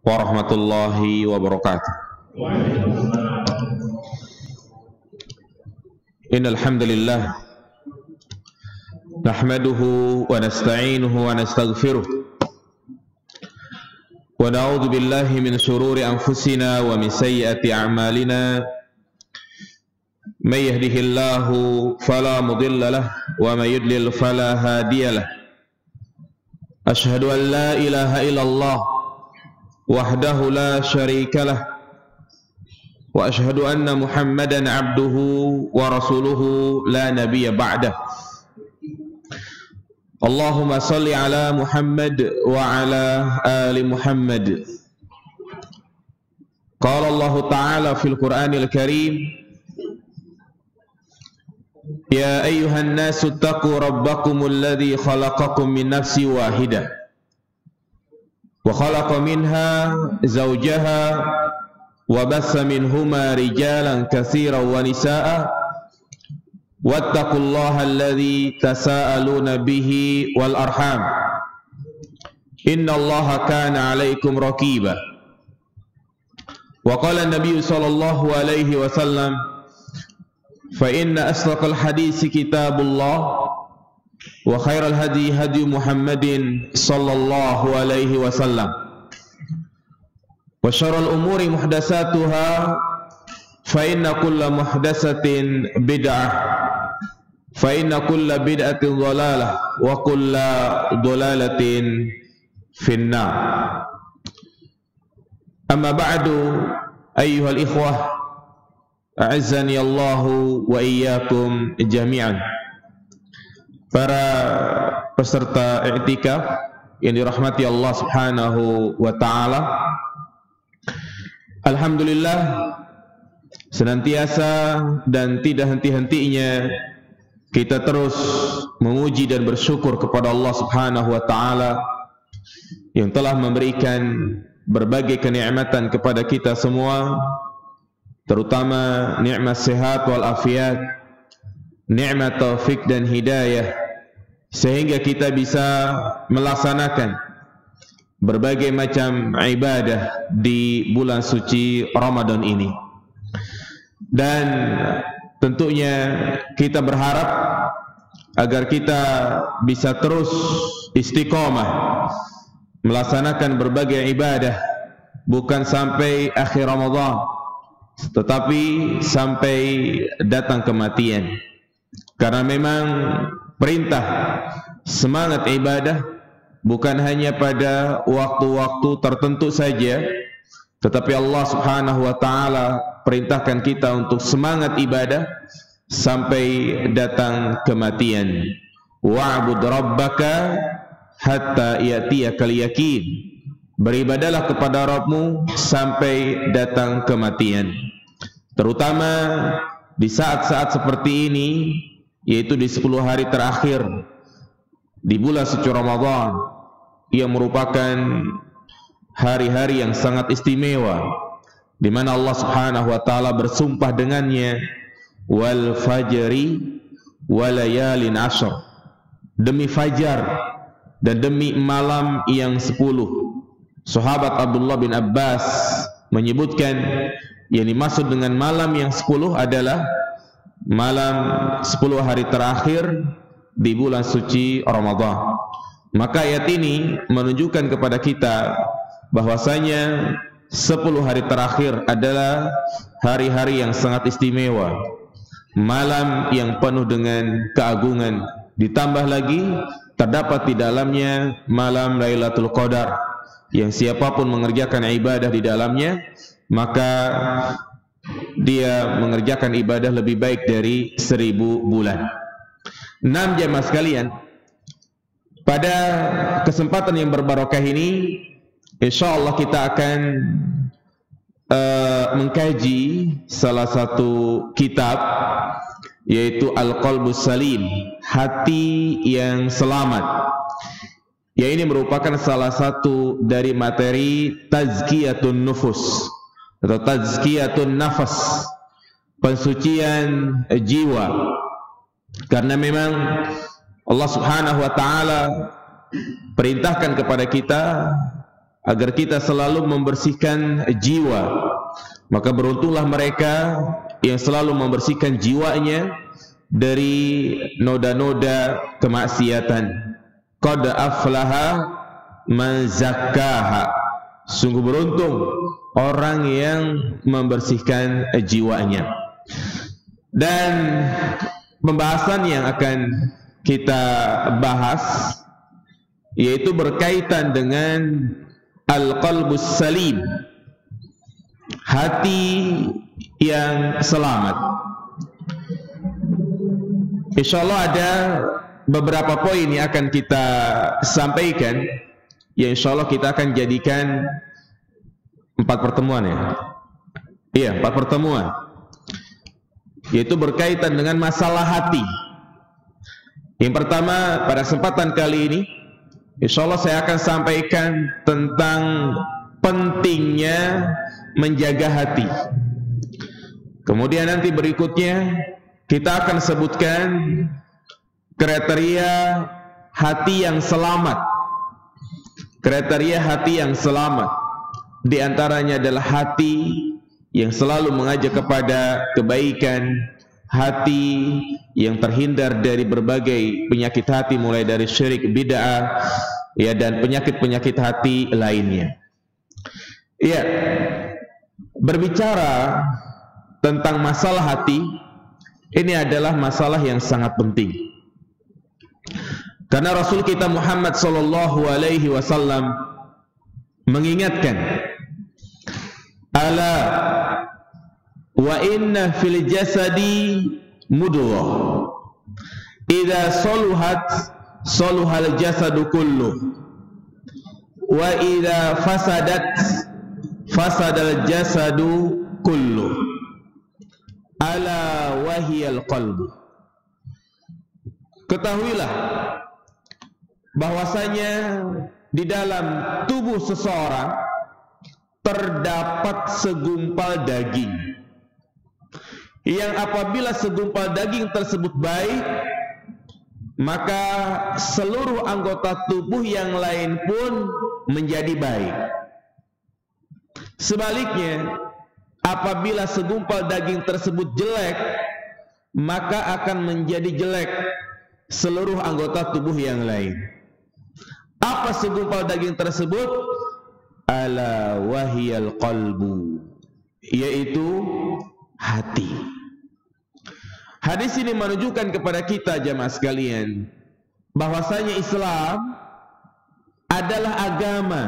warahmatullahi wabarakatuh. Innal hamdalillah nahmaduhu wa nasta'inuhu wa nastaghfiruh wa na'udzu billahi min shururi anfusina wa min sayyiati a'malina. May yahdihillahu fala mudilla lahu wa may yudlil fala hadiya lahu. Ashhadu an la ilaha illallah wahdahu la syarika lah wa ashhadu anna Muhammadan abduhu wa rasuluhu la nabiyya ba'dah. Allahumma salli ala Muhammad wa ala ali Muhammad. Qala Allah Ta'ala fil Qur'anil Karim, ya ayyuhan nasu taqu rabbakumul ladzi khalaqakum min nafsin wahidah wa khalaqa minha zawjaha wa bassa minhuma rijalan katsiran wa nisaa'a wattaqullaha alladzi tasaaluna bihi wal arham innallaha kana 'alaikum raqiba. Wa qala an-nabiy sallallahu alaihi wasallam, fa inna asdaqal hadits kitabullah wa khairal hadi hadi Muhammadin sallallahu alaihi wasallam wa syarrul umuri muhdatsatuha fa inna kulla muhdatsatin bid'ah fa inna kulla bid'atin dhalalah wa kulla dhalalatin finnar. Amma ba'du, ayyuhal ikhwah, a'azzani Allahu wa iyyakum jami'an. Para peserta i'tikaf yang dirahmati Allah Subhanahu wa taala, alhamdulillah senantiasa dan tidak henti-hentinya kita terus memuji dan bersyukur kepada Allah Subhanahu wa taala yang telah memberikan berbagai kenikmatan kepada kita semua, terutama nikmat sehat wal afiat, nikmat taufik dan hidayah, sehingga kita bisa melaksanakan berbagai macam ibadah di bulan suci Ramadan ini. Dan tentunya kita berharap agar kita bisa terus istiqomah melaksanakan berbagai ibadah, bukan sampai akhir Ramadan, tetapi sampai datang kematian. Karena memang perintah semangat ibadah bukan hanya pada waktu-waktu tertentu saja, tetapi Allah Subhanahu wa taala perintahkan kita untuk semangat ibadah sampai datang kematian. Wa'bud rabbaka hatta ya'tiyakal yaqin. Beribadalah kepada Rabbmu sampai datang kematian. Terutama di saat-saat seperti ini, yaitu di 10 hari terakhir di bulan suci Ramadan, yang merupakan hari-hari yang sangat istimewa, di mana Allah Subhanahu wa taala bersumpah dengannya, wal fajri walayalin ashr, demi fajar dan demi malam yang 10. Sahabat Abdullah bin Abbas menyebutkan yang dimaksud dengan malam yang 10 adalah malam 10 hari terakhir di bulan suci Ramadan. Maka ayat ini menunjukkan kepada kita bahwasanya 10 hari terakhir adalah hari-hari yang sangat istimewa, malam yang penuh dengan keagungan. Ditambah lagi terdapat di dalamnya malam Lailatul Qadar, yang siapapun mengerjakan ibadah di dalamnya, maka dia mengerjakan ibadah lebih baik dari 1000 bulan. 6 jamaah sekalian, pada kesempatan yang berbarokah ini, insyaallah kita akan mengkaji salah satu kitab, yaitu Al-Qalbus Salim, hati yang selamat. Ya, ini merupakan salah satu dari materi tazkiyatun nufus atau tazkiyatun nafas, pensucian jiwa. Karena memang Allah Subhanahu wa taala perintahkan kepada kita agar kita selalu membersihkan jiwa. Maka beruntunglah mereka yang selalu membersihkan jiwanya dari noda-noda kemaksiatan. Qad aflaha man zakkaha. Sungguh beruntung orang yang membersihkan jiwanya. Dan pembahasan yang akan kita bahas yaitu berkaitan dengan al-qalbus salim, hati yang selamat. Insyaallah ada beberapa poin yang akan kita sampaikan, yang insyaallah kita akan jadikan 4 pertemuan ya. Iya, 4 pertemuan. Yaitu berkaitan dengan masalah hati. Yang pertama, pada kesempatan kali ini insyaallah saya akan sampaikan tentang pentingnya menjaga hati. Kemudian nanti berikutnya kita akan sebutkan kriteria hati yang selamat. Kriteria hati yang selamat di antaranya adalah hati yang selalu mengajak kepada kebaikan, hati yang terhindar dari berbagai penyakit hati mulai dari syirik, bid'ah, ya, dan penyakit-penyakit hati lainnya. Ya, berbicara tentang masalah hati, ini adalah masalah yang sangat penting. Karena Rasul kita Muhammad sallallahu alaihi wasallam mengingatkan, ala wa inna fil jasadi mudghah idza saluhat saluhal jasadu kullu wa idza fasadat fasadal jasadu kullu ala wahiyal qalbu. Ketahuilah bahwasanya di dalam tubuh seseorang terdapat segumpal daging yang apabila segumpal daging tersebut baik, maka seluruh anggota tubuh yang lain pun menjadi baik. Sebaliknya, apabila segumpal daging tersebut jelek, maka akan menjadi jelek seluruh anggota tubuh yang lain. Apa segumpal daging tersebut? Ala wahiyal qalbu, yaitu hati. Hadis ini menunjukkan kepada kita jamaah sekalian bahwasanya Islam adalah agama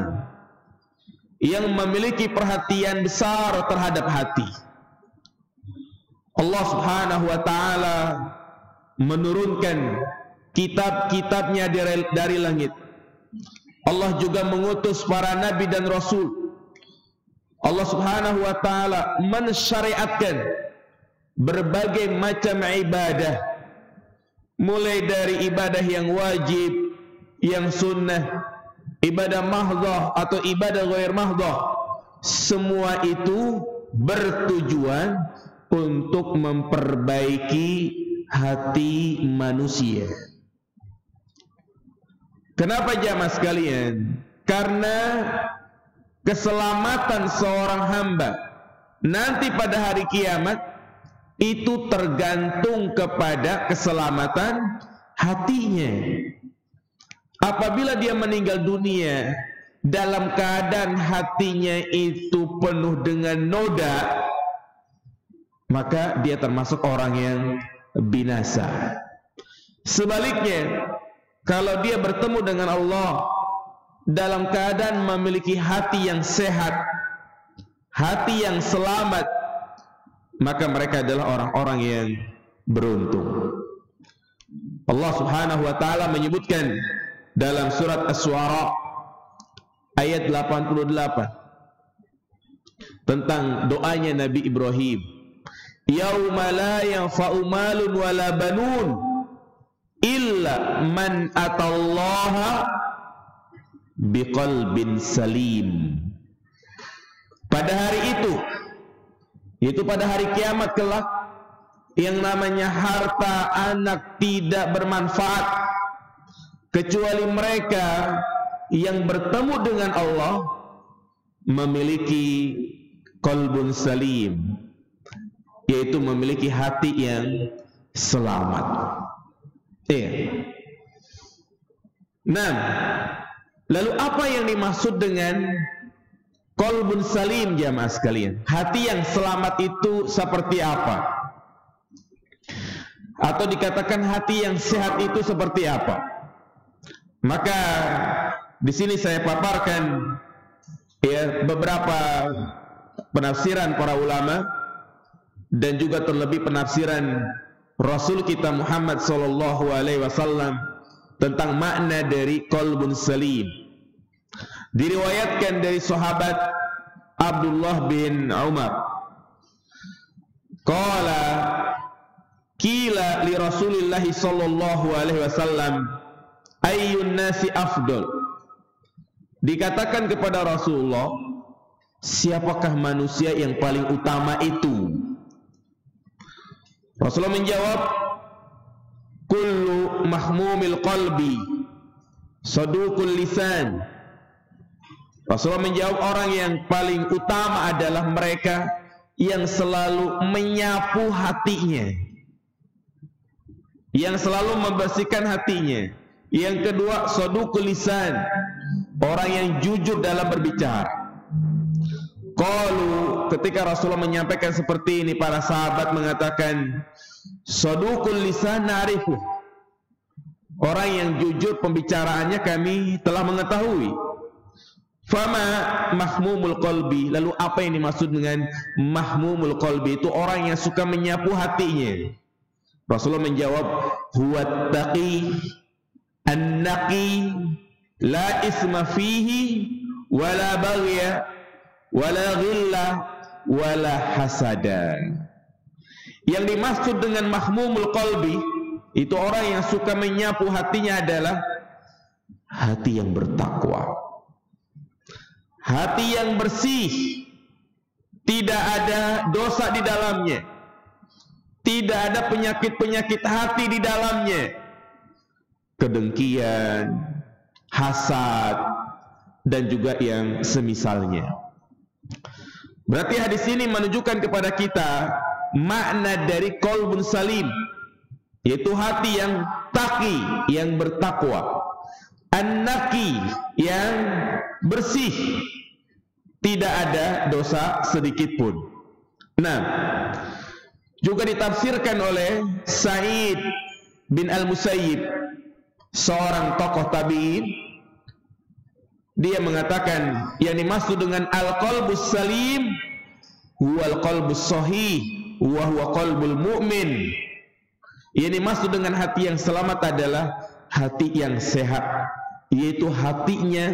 yang memiliki perhatian besar terhadap hati. Allah Subhanahu wa taala menurunkan kitab-kitabnya dari langit. Allah juga mengutus para nabi dan rasul. Allah Subhanahu wa taala mensyariatkan berbagai macam ibadah, mulai dari ibadah yang wajib, yang sunnah, ibadah mahdhah atau ibadah ghair mahdhah. Semua itu bertujuan untuk memperbaiki hati manusia. Kenapa jamaah sekalian? Karena keselamatan seorang hamba nanti pada hari kiamat itu tergantung kepada keselamatan hatinya. Apabila dia meninggal dunia dalam keadaan hatinya itu penuh dengan noda, maka dia termasuk orang yang binasa. Sebaliknya, kalau dia bertemu dengan Allah dalam keadaan memiliki hati yang sehat, hati yang selamat, maka mereka adalah orang-orang yang beruntung. Allah Subhanahu wa taala menyebutkan dalam surat Asy-Syu'ara ayat 88 tentang doanya Nabi Ibrahim. Yauma la yanfa'u malun wala banun illa man atallaha biqalbin salim. Pada hari itu, yaitu pada hari kiamat kelak, yang namanya harta anak tidak bermanfaat kecuali mereka yang bertemu dengan Allah memiliki qalbun salim, yaitu memiliki hati yang selamat. Nah, lalu apa yang dimaksud dengan qalbun salim, jamaah sekalian? Hati yang selamat itu seperti apa? Atau dikatakan hati yang sehat itu seperti apa? Maka di sini saya paparkan beberapa penafsiran para ulama dan juga terlebih penafsiran Rasul kita Muhammad sallallahu alaihi wasallam tentang makna dari qalbun salim. Diriwayatkan dari sahabat Abdullah bin Umar, qala qila li Rasulillah sallallahu alaihi wasallam ayyun nasi afdal. Dikatakan kepada Rasulullah, siapakah manusia yang paling utama itu? Rasulullah menjawab, kullu mahmumil qalbi saduqul lisan. Rasulullah menjawab, orang yang paling utama adalah mereka yang selalu menyapu hatinya, yang selalu membersihkan hatinya. Yang kedua, saduqul lisan, orang yang jujur dalam berbicara. Qalu, ketika Rasulullah menyampaikan seperti ini, para sahabat mengatakan, saduqul lisan na'rifu, orang yang jujur pembicaraannya kami telah mengetahui. Fama mahmumul qalbi, lalu apa yang dimaksud dengan mahmumul qalbi? Itu orang yang suka menyapu hatinya. Rasulullah menjawab, huwa taqi an-naqi la isma fihi wala baghya wala ghilla wala hasada. Yang dimaksud dengan mahmumul qalbi itu orang yang suka menyapu hatinya adalah hati yang bertakwa, hati yang bersih, tidak ada dosa di dalamnya, tidak ada penyakit-penyakit hati di dalamnya, kedengkian, hasad, dan juga yang semisalnya. Berarti hadis ini menunjukkan kepada kita makna dari qalbun salim, yaitu hati yang taqi, yang bertakwa, an-naqi, yang bersih, tidak ada dosa sedikit pun. Nah, juga ditafsirkan oleh Sa'id bin Al-Musayyib, seorang tokoh tabi'in. Dia mengatakan yang dimaksud dengan al-qalbus salim huwal qalbus sahih wa huwa qalbul mu'min. Yang dimaksud dengan hati yang selamat adalah hati yang sehat, yaitu hatinya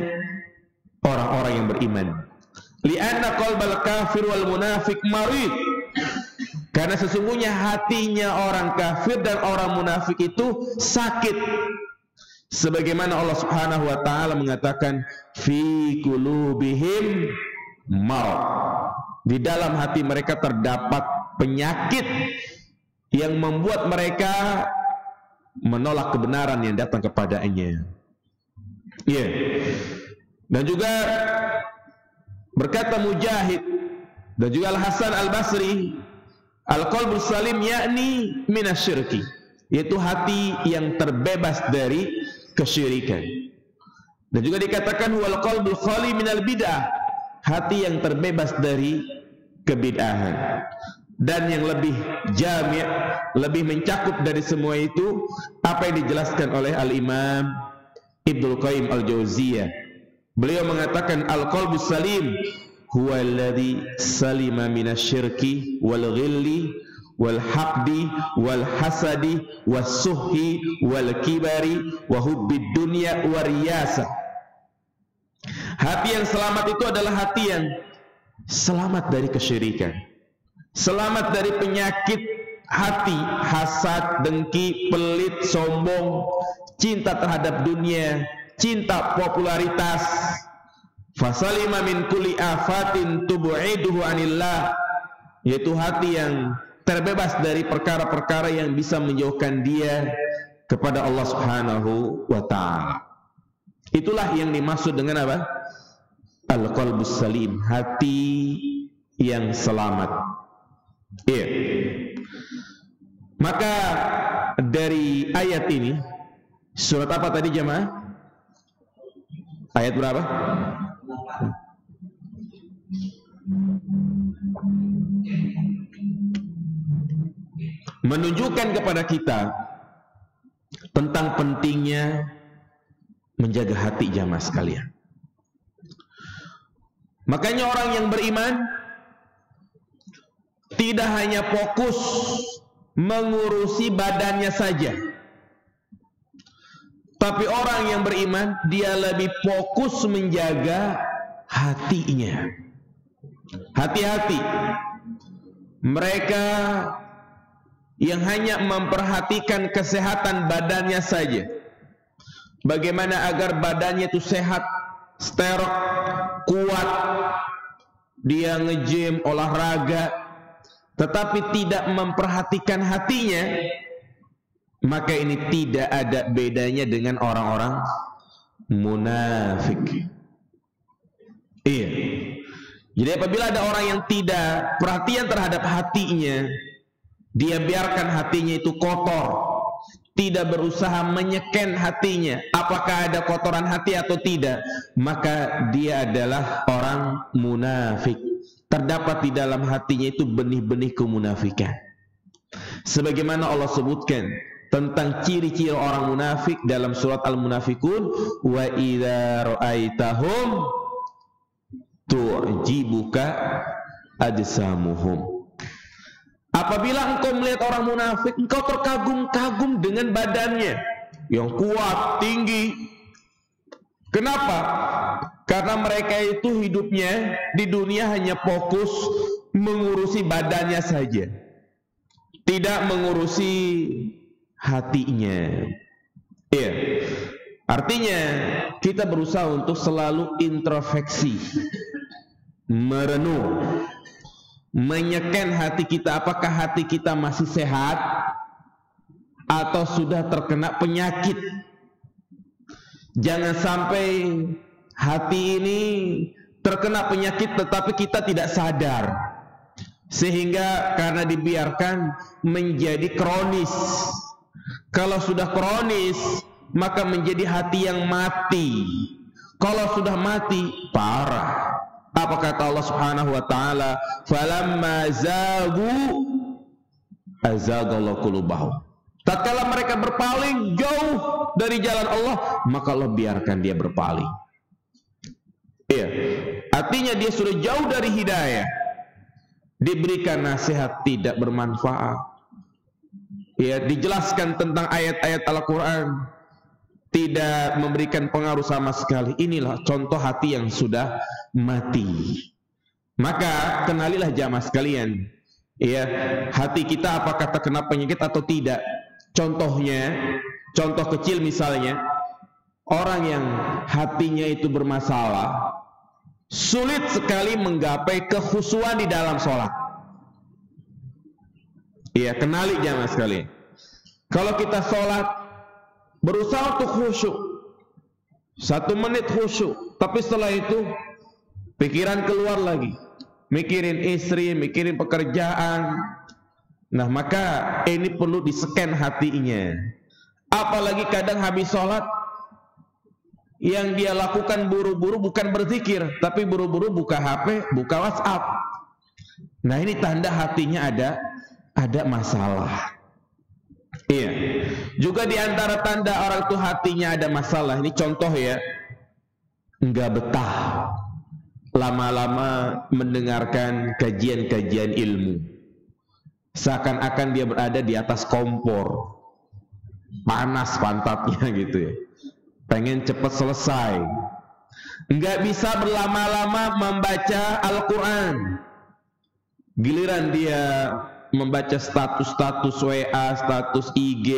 orang-orang yang beriman. Li'anna qalbal kafir wal munafik marid, karena sesungguhnya hatinya orang kafir dan orang munafik itu sakit. Sebagaimana Allah Subhanahu wa taala mengatakan fi qulubihim marad, di dalam hati mereka terdapat penyakit yang membuat mereka menolak kebenaran yang datang kepadanya. Dan juga berkata Mujahid dan juga Al-Hasan Al-Basri, al-qalbus salim yakni minasyirki, yaitu hati yang terbebas dari kesyirikan. Dan juga dikatakan wal qalbul khali minal bid'ah, hati yang terbebas dari kebid'ahan. Dan yang lebih jami', lebih mencakup dari semua itu, apa yang dijelaskan oleh Al-Imam Ibnul Qayyim Al-Jauziyah. Beliau mengatakan al-qalbus salim huwa alladhi salima minasyirki wal ghilli wal haqdi wal hasadi was suhi wal kibari wa hubbid dunya wa riyasa. Hati yang selamat itu adalah hati yang selamat dari kesyirikan, selamat dari penyakit hati, hasad, dengki, pelit, sombong, cinta terhadap dunia, cinta popularitas. Fasalima min kulli afatin tub'iduhu anillah, yaitu hati yang terbebas dari perkara-perkara yang bisa menjauhkan dia kepada Allah Subhanahu wa ta'ala. Itulah yang dimaksud dengan apa? al-qalbus salim, hati yang selamat. Iya. Maka dari ayat ini, surat apa tadi jemaah? Ayat berapa? Menunjukkan kepada kita tentang pentingnya menjaga hati jamaah sekalian. Makanya orang yang beriman tidak hanya fokus mengurusi badannya saja, tapi orang yang beriman dia lebih fokus menjaga hatinya. Hati-hati mereka yang hanya memperhatikan kesehatan badannya saja, bagaimana agar badannya itu sehat, sterok, kuat, dia nge-gym, olahraga, tetapi tidak memperhatikan hatinya, maka ini tidak ada bedanya dengan orang-orang munafik. Iya. Jadi apabila ada orang yang tidak perhatian terhadap hatinya, dia biarkan hatinya itu kotor, tidak berusaha menyeken hatinya, apakah ada kotoran hati atau tidak, maka dia adalah orang munafik. Terdapat di dalam hatinya itu benih-benih kemunafikan. Sebagaimana Allah sebutkan tentang ciri-ciri orang munafik dalam surat Al-Munafikun, wa idza ra'aitahum tu'jibuka ajsamuhum. Apabila engkau melihat orang munafik, engkau terkagum-kagum dengan badannya yang kuat, tinggi. Kenapa? Karena mereka itu hidupnya di dunia hanya fokus mengurusi badannya saja, tidak mengurusi hatinya. Iya. Artinya kita berusaha untuk selalu introspeksi, merenung, menyeken hati kita, apakah hati kita masih sehat atau sudah terkena penyakit. Jangan sampai hati ini terkena penyakit tetapi kita tidak sadar, sehingga karena dibiarkan menjadi kronis. Kalau sudah kronis, maka menjadi hati yang mati. Kalau sudah mati, parah. Apa kata Allah Subhanahu wa taala? Falamma zagu azagallahu qulubahum. Tatkala mereka berpaling jauh dari jalan Allah, maka Allah biarkan dia berpaling. Iya. Artinya dia sudah jauh dari hidayah. Diberikan nasihat tidak bermanfaat. Ya, dijelaskan tentang ayat-ayat Al-Qur'an tidak memberikan pengaruh sama sekali. Inilah contoh hati yang sudah mati. Maka kenalilah jamaah sekalian, ya, hati kita apakah terkena penyakit atau tidak. Contohnya, contoh kecil misalnya, orang yang hatinya itu bermasalah, sulit sekali menggapai kekhusyuan di dalam sholat. Ya, kenali jamaah sekalian. Kalau kita sholat berusaha untuk khusyuk, 1 menit khusyuk, tapi setelah itu pikiran keluar lagi, mikirin istri, mikirin pekerjaan. Nah, maka ini perlu diseken hatinya. Apalagi kadang habis sholat, yang dia lakukan buru-buru bukan berzikir, tapi buru-buru buka HP, buka WhatsApp. Nah, ini tanda hatinya ada masalah. Iya. Juga di antara tanda orang itu hatinya ada masalah, ini contoh ya, enggak betah lama-lama mendengarkan kajian-kajian ilmu. Seakan-akan dia berada di atas kompor, panas pantatnya gitu ya, pengen cepat selesai. Enggak bisa berlama-lama membaca Al-Quran. Giliran dia membaca status-status WA, status IG,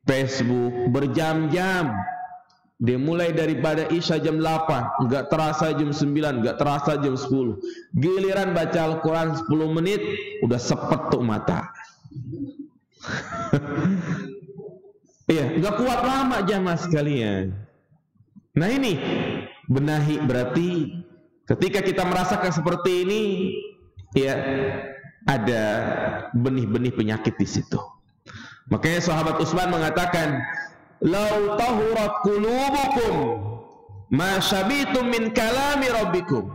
Facebook berjam-jam. Dia mulai daripada Isya jam 8, enggak terasa jam 9, enggak terasa jam 10. Giliran baca Al-Quran 10 menit, udah sepet tuh mata. Iya, enggak kuat lama jamaah sekalian. Nah ini, benahi berarti Ketika kita merasakan seperti ini, ya ada benih-benih penyakit di situ. Makanya sahabat Utsman mengatakan, "Lau tahurat qulubukum ma syabitum min kalami rabbikum."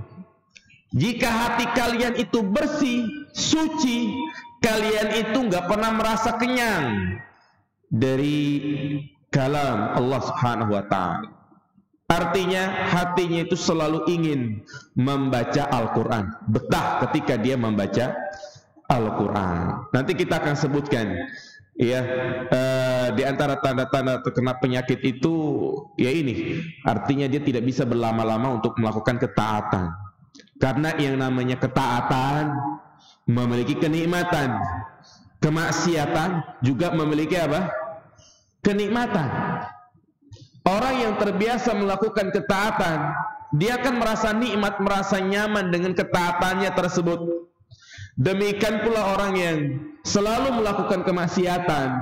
Jika hati kalian itu bersih, suci, kalian itu nggak pernah merasa kenyang dari kalam Allah Subhanahu wa ta'ala. Artinya hatinya itu selalu ingin membaca Al-Quran, betah ketika dia membaca Al-Quran. Nanti kita akan sebutkan ya, di antara tanda-tanda terkena penyakit itu ya ini, artinya dia tidak bisa berlama-lama untuk melakukan ketaatan. Karena yang namanya ketaatan memiliki kenikmatan, kemaksiatan juga memiliki apa? Kenikmatan. Orang yang terbiasa melakukan ketaatan, dia akan merasa nikmat, merasa nyaman dengan ketaatannya tersebut. Demikian pula orang yang selalu melakukan kemaksiatan,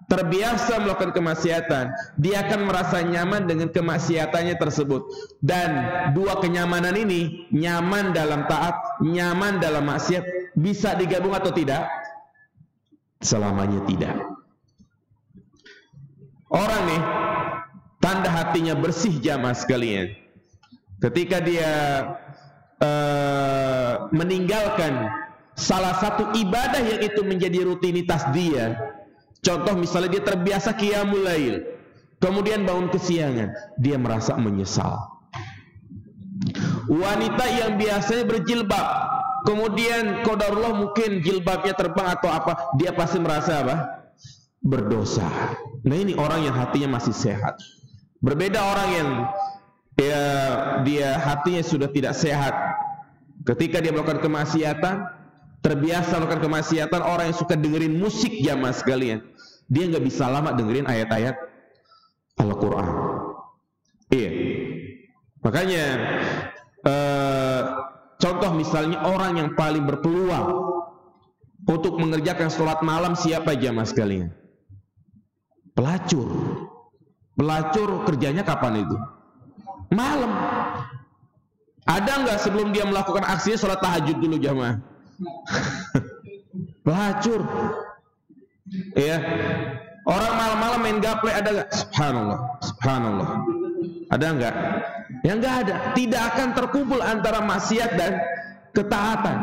terbiasa melakukan kemaksiatan, dia akan merasa nyaman dengan kemaksiatannya tersebut. Dan dua kenyamanan ini, nyaman dalam taat, nyaman dalam maksiat, bisa digabung atau tidak? Selamanya tidak. Orang nih, tanda hatinya bersih jamaah sekalian, ketika dia meninggalkan salah satu ibadah yang itu menjadi rutinitas dia. Contoh misalnya dia terbiasa qiyamul lail, kemudian bangun kesiangan, dia merasa menyesal. Wanita yang biasanya berjilbab, kemudian qadarullah mungkin jilbabnya terbang atau apa, dia pasti merasa apa? Berdosa. Nah ini orang yang hatinya masih sehat. Berbeda orang yang dia hatinya sudah tidak sehat. Ketika dia melakukan kemaksiatan, terbiasa melakukan kemaksiatan, orang yang suka dengerin musik jamaah sekalian, dia nggak bisa lama dengerin ayat-ayat Al-Quran. Iya. Makanya contoh misalnya orang yang paling berpeluang untuk mengerjakan sholat malam siapa jamaah sekalian? Pelacur. Pelacur kerjanya kapan itu? Malam. Ada nggak sebelum dia melakukan aksinya sholat tahajud dulu jamaah? Pelacur. Ya. Orang malam-malam main gaple ada nggak? Subhanallah, subhanallah. Ada nggak? Ya nggak ada. Tidak akan terkumpul antara maksiat dan ketaatan.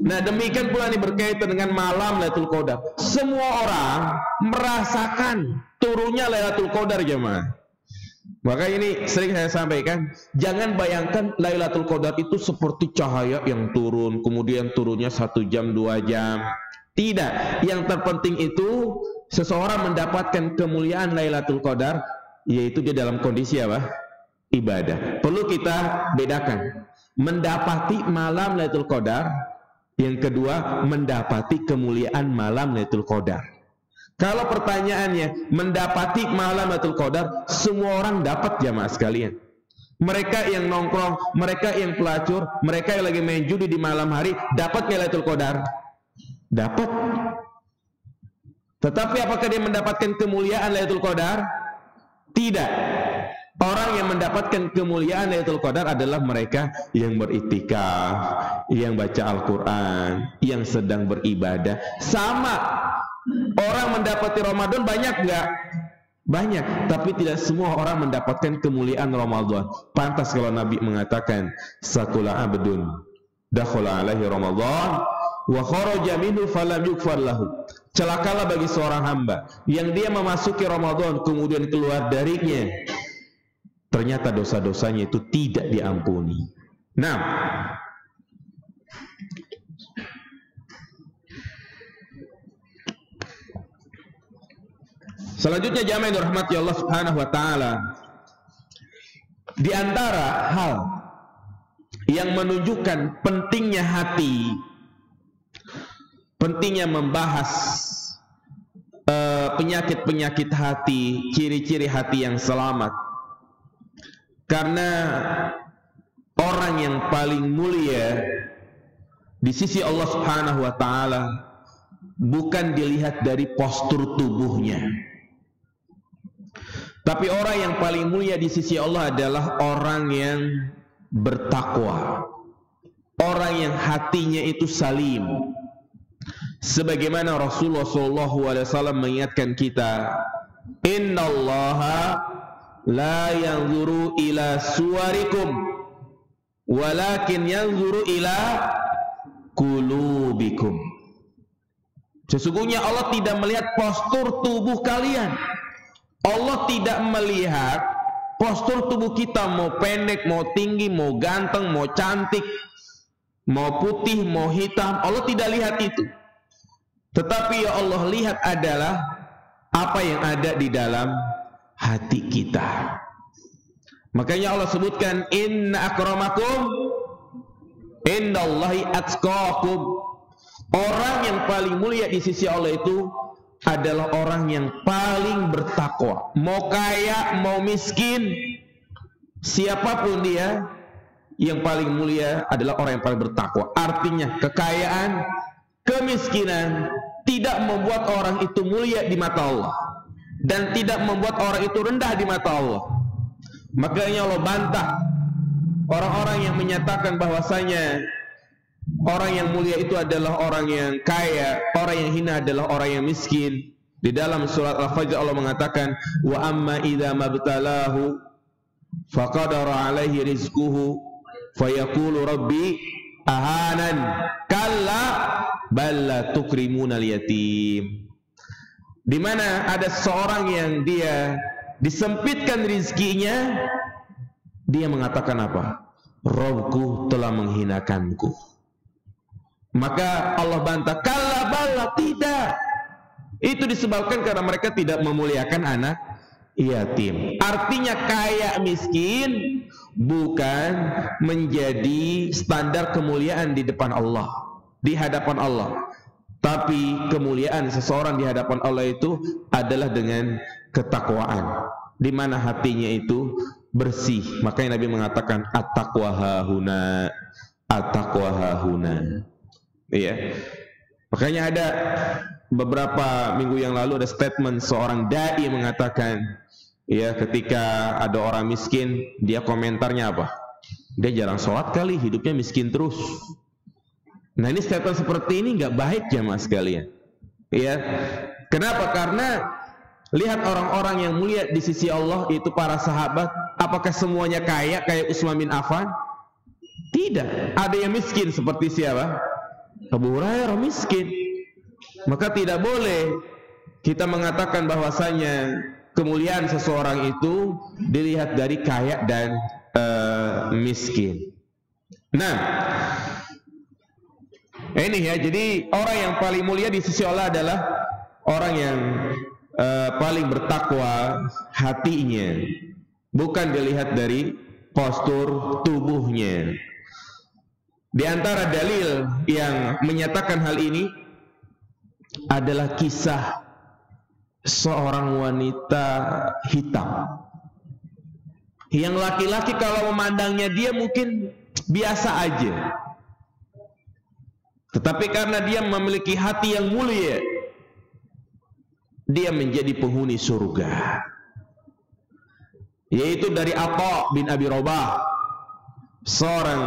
Nah demikian pula ini berkaitan dengan malam Lailatul Qadar. Semua orang merasakan turunnya Lailatul Qadar jemaah. Maka ini sering saya sampaikan, jangan bayangkan Lailatul Qadar itu seperti cahaya yang turun, kemudian turunnya 1 jam 2 jam. Tidak, yang terpenting itu seseorang mendapatkan kemuliaan Lailatul Qadar, yaitu dia dalam kondisi apa? Ibadah. Perlu kita bedakan, mendapati malam Lailatul Qadar, yang kedua mendapati kemuliaan malam Lailatul Qadar. Kalau pertanyaannya mendapati malam Lailatul Qadar, semua orang dapat jamaah sekalian. Mereka yang nongkrong, mereka yang pelacur, mereka yang lagi main judi di malam hari, dapat Lailatul Qadar? Dapat. Tetapi apakah dia mendapatkan kemuliaan Lailatul Qadar? Tidak. Orang yang mendapatkan kemuliaan Lailatul Qadar adalah mereka yang beriktikaf, yang baca Al-Quran, yang sedang beribadah. Sama, orang mendapati Ramadan banyak enggak? Banyak, tapi tidak semua orang mendapatkan kemuliaan Ramadan. Pantas kalau Nabi mengatakan, sakula abdun dakhala alaihi Ramadan wa kharaja minhu falam yukfar lahu. Celakalah bagi seorang hamba yang dia memasuki Ramadan kemudian keluar darinya, ternyata dosa-dosanya itu tidak diampuni. Nah, selanjutnya jamaah yang dirahmati Allah Subhanahu wa taala, di antara hal yang menunjukkan pentingnya hati, pentingnya membahas penyakit-penyakit hati, ciri-ciri hati yang selamat. Karena orang yang paling mulia di sisi Allah Subhanahu wa taala bukan dilihat dari postur tubuhnya. Tapi orang yang paling mulia di sisi Allah adalah orang yang bertakwa, orang yang hatinya itu salim. Sebagaimana Rasulullah SAW mengingatkan kita, innallaha la yanzuru ila suwarikum walakin yanzuru ila qulubikum. Sesungguhnya Allah tidak melihat postur tubuh kalian. Allah tidak melihat postur tubuh kita, mau pendek, mau tinggi, mau ganteng, mau cantik, mau putih, mau hitam. Allah tidak lihat itu. Tetapi ya Allah lihat adalah apa yang ada di dalam hati kita. Makanya Allah sebutkan, inna akramakum indallahi atqakum. Orang yang paling mulia di sisi Allah itu adalah orang yang paling bertakwa. Mau kaya, mau miskin, siapapun dia, yang paling mulia adalah orang yang paling bertakwa. Artinya kekayaan, kemiskinan tidak membuat orang itu mulia di mata Allah, dan tidak membuat orang itu rendah di mata Allah. Makanya Allah bantah orang-orang yang menyatakan bahwasanya orang yang mulia itu adalah orang yang kaya, orang yang hina adalah orang yang miskin. Di dalam surat Al-Fajr Allah mengatakan, wa amma idza mabtalahu faqadara alaihi rizquhu fayaqulu rabbi ahanan kalla bal la tukrimunal yatim. Di mana ada seorang yang dia disempitkan rizkinya, dia mengatakan apa? Robku telah menghinakanku. Maka Allah bantah, kalla bala, tidak. Itu disebabkan karena mereka tidak memuliakan anak yatim. Artinya kaya miskin bukan menjadi standar kemuliaan di depan Allah, di hadapan Allah. Tapi kemuliaan seseorang di hadapan Allah itu adalah dengan ketakwaan, di mana hatinya itu bersih. Makanya Nabi mengatakan at-taqwa hahuna, at-taqwa hahuna. Iya. Makanya ada beberapa minggu yang lalu ada statement seorang dai mengatakan, ya, ketika ada orang miskin, dia komentarnya apa? Dia jarang sholat kali, hidupnya miskin terus. Nah, ini statement seperti ini nggak baik jamaah sekalian. Ya, kenapa? Karena lihat orang-orang yang mulia di sisi Allah itu para sahabat. Apakah semuanya kaya kayak Utsman bin Affan? Tidak. Ada yang miskin seperti siapa? Abu Hurairah miskin. Maka tidak boleh kita mengatakan bahwasanya kemuliaan seseorang itu dilihat dari kaya dan miskin. Nah, ini ya, jadi orang yang paling mulia di sisi Allah adalah orang yang paling bertakwa hatinya, bukan dilihat dari postur tubuhnya. Di antara dalil yang menyatakan hal ini adalah kisah seorang wanita hitam yang laki-laki kalau memandangnya dia mungkin biasa aja, tetapi karena dia memiliki hati yang mulia, dia menjadi penghuni surga. Yaitu dari Atha bin Abi Rabah, seorang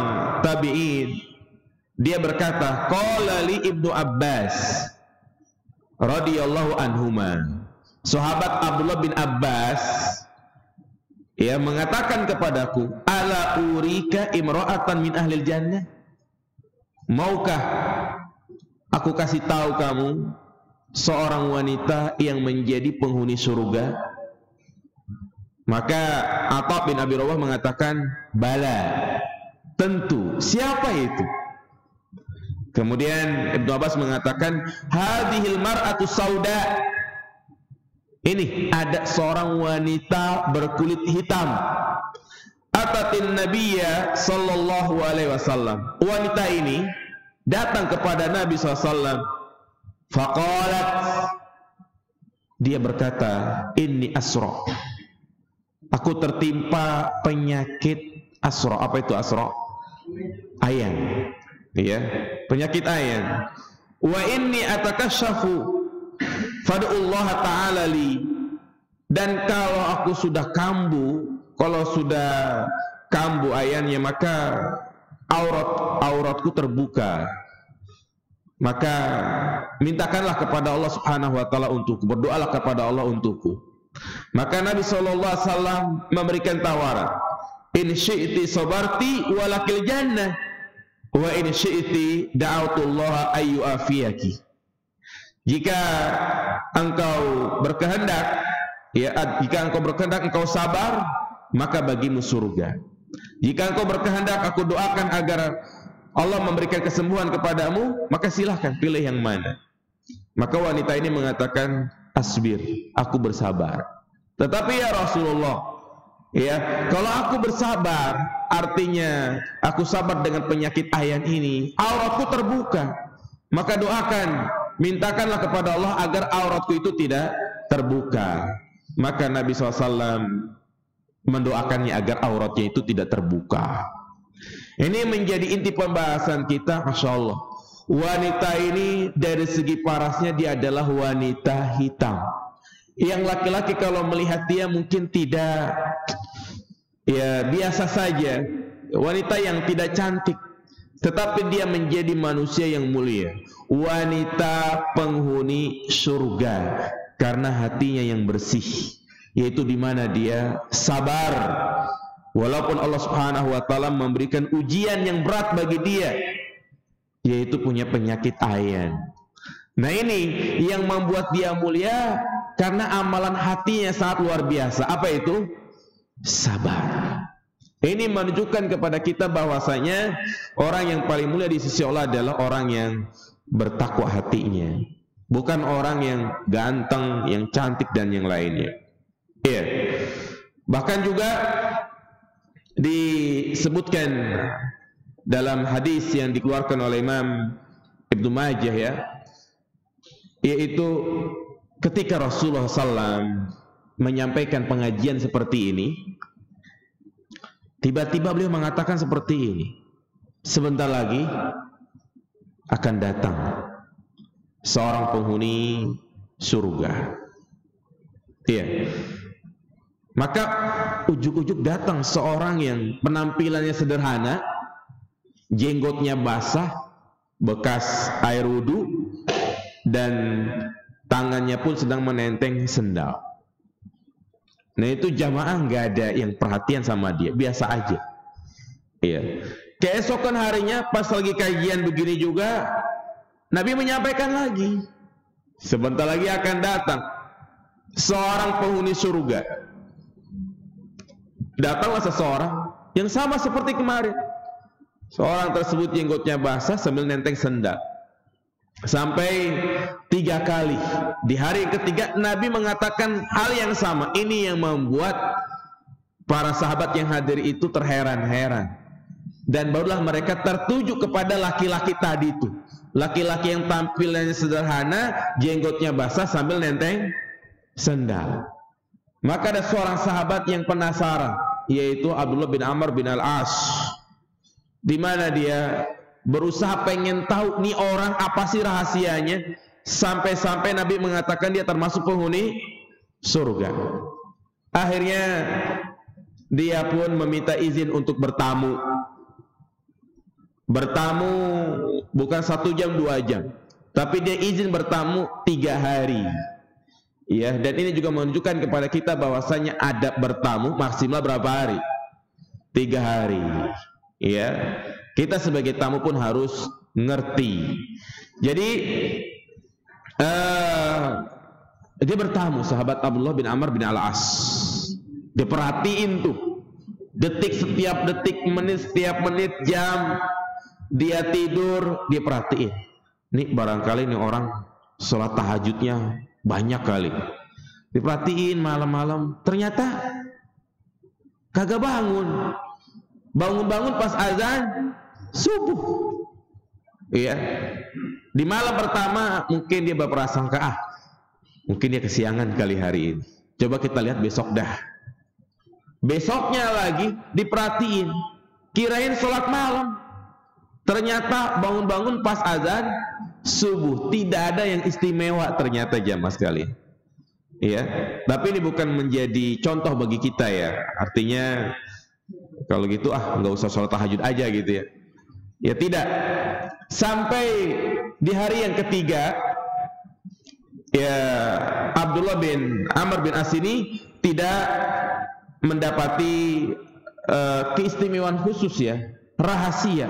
tabi'in. Dia berkata, qala li Ibnu Abbas radhiyallahu anhuma. Sahabat Abdullah bin Abbas ya mengatakan kepadaku, ala urika imra'atan min ahlil jannah. Maukah aku kasih tahu kamu seorang wanita yang menjadi penghuni surga? Maka Atha bin Abi Rabah mengatakan, bala, tentu. Siapa itu? Kemudian Ibnu Abbas mengatakan, hadhil mar'atu sauda. Ini ada seorang wanita berkulit hitam. Atatin Nabiyya sallallahu alaihi wasallam. Wanita ini datang kepada Nabi SAW. Faqalat, dia berkata, inni asra. Aku tertimpa penyakit asra. Apa itu asra? Ayan. Ya, penyakit ayan. Wa inni atakasyafu fad'ullaha ta'ala li. Dan kalau aku sudah kambuh, kalau sudah kambuh ayannya, maka auratku terbuka. Maka mintakanlah kepada Allah Subhanahu wa taala untukku, berdoalah kepada Allah untukku. Maka Nabi SAW memberikan tawaran, in syi'ti sabarti walakil jannah wa in syi'ti da'autullaha ayyu afiyaki. Jika engkau berkehendak, ya, jika engkau berkehendak engkau sabar, maka bagimu surga. Jika engkau berkehendak aku doakan agar Allah memberikan kesembuhan kepadamu, maka silahkan pilih yang mana. Maka wanita ini mengatakan, asbir, aku bersabar. Tetapi ya Rasulullah, ya, kalau aku bersabar, artinya aku sabar dengan penyakit ayan ini, auratku terbuka. Maka doakan, mintakanlah kepada Allah agar auratku itu tidak terbuka. Maka Nabi SAW mendoakannya agar auratnya itu tidak terbuka. Ini menjadi inti pembahasan kita. Masya Allah, wanita ini dari segi parasnya dia adalah wanita hitam. Yang laki-laki kalau melihat dia mungkin tidak, ya, biasa saja, wanita yang tidak cantik, tetapi dia menjadi manusia yang mulia, wanita penghuni surga karena hatinya yang bersih, yaitu di mana dia sabar. Walaupun Allah Subhanahu wa taala memberikan ujian yang berat bagi dia, yaitu punya penyakit ayan. Nah, ini yang membuat dia mulia karena amalan hatinya sangat luar biasa. Apa itu? Sabar. Ini menunjukkan kepada kita bahwasanya orang yang paling mulia di sisi Allah adalah orang yang bertakwa hatinya, bukan orang yang ganteng, yang cantik dan yang lainnya. Iya. Bahkan juga disebutkan dalam hadis yang dikeluarkan oleh Imam Ibnu Majah, ya, yaitu ketika Rasulullah SAW menyampaikan pengajian seperti ini, tiba-tiba beliau mengatakan seperti ini, sebentar lagi akan datang seorang penghuni surga. Iya. Maka ujuk-ujuk datang seorang yang penampilannya sederhana, jenggotnya basah, bekas air wudhu, dan tangannya pun sedang menenteng sendal. Nah, itu jamaah nggak ada yang perhatian sama dia, biasa aja. Iya. Keesokan harinya pas lagi kajian begini juga, Nabi menyampaikan lagi, sebentar lagi akan datang seorang penghuni surga. Datanglah seseorang yang sama seperti kemarin. Seorang tersebut jenggotnya basah sambil nenteng sendal. Sampai 3 kali. Di hari ketiga Nabi mengatakan hal yang sama. Ini yang membuat para sahabat yang hadir itu terheran-heran. Dan barulah mereka tertuju kepada laki-laki tadi itu. Laki-laki yang tampilannya sederhana, jenggotnya basah sambil nenteng sendal. Maka ada seorang sahabat yang penasaran, yaitu Abdullah bin Amr bin Al-As, di mana dia berusaha pengen tahu nih orang apa sih rahasianya, sampai-sampai Nabi mengatakan dia termasuk penghuni surga. Akhirnya dia pun meminta izin untuk bertamu. Bertamu bukan 1 jam 2 jam, tapi dia izin bertamu 3 hari. Ya, dan ini juga menunjukkan kepada kita bahwasanya adab bertamu maksimal berapa hari? 3 hari. Ya, kita sebagai tamu pun harus ngerti. Jadi dia bertamu, sahabat Abdullah bin Amr bin Al-As. Dia perhatiin tuh detik, setiap detik, menit, setiap menit, jam dia tidur, dia perhatiin. Nih barangkali nih orang sholat tahajudnya banyak kali. Diperhatiin malam-malam, ternyata kagak bangun. Bangun-bangun pas azan subuh. Iya. Di malam pertama mungkin dia berprasangka, mungkin dia kesiangan kali hari ini. Coba kita lihat besok dah. Besoknya lagi diperhatiin, kirain sholat malam. Ternyata bangun-bangun pas azan subuh. Tidak ada yang istimewa ternyata jamaah sekalian. Ya, tapi ini bukan menjadi contoh bagi kita ya. Artinya Kalau gitu nggak usah sholat tahajud aja gitu ya. Ya tidak. Sampai di hari yang ketiga, ya Abdullah bin Amr bin As ini tidak mendapati keistimewaan khusus ya, rahasia.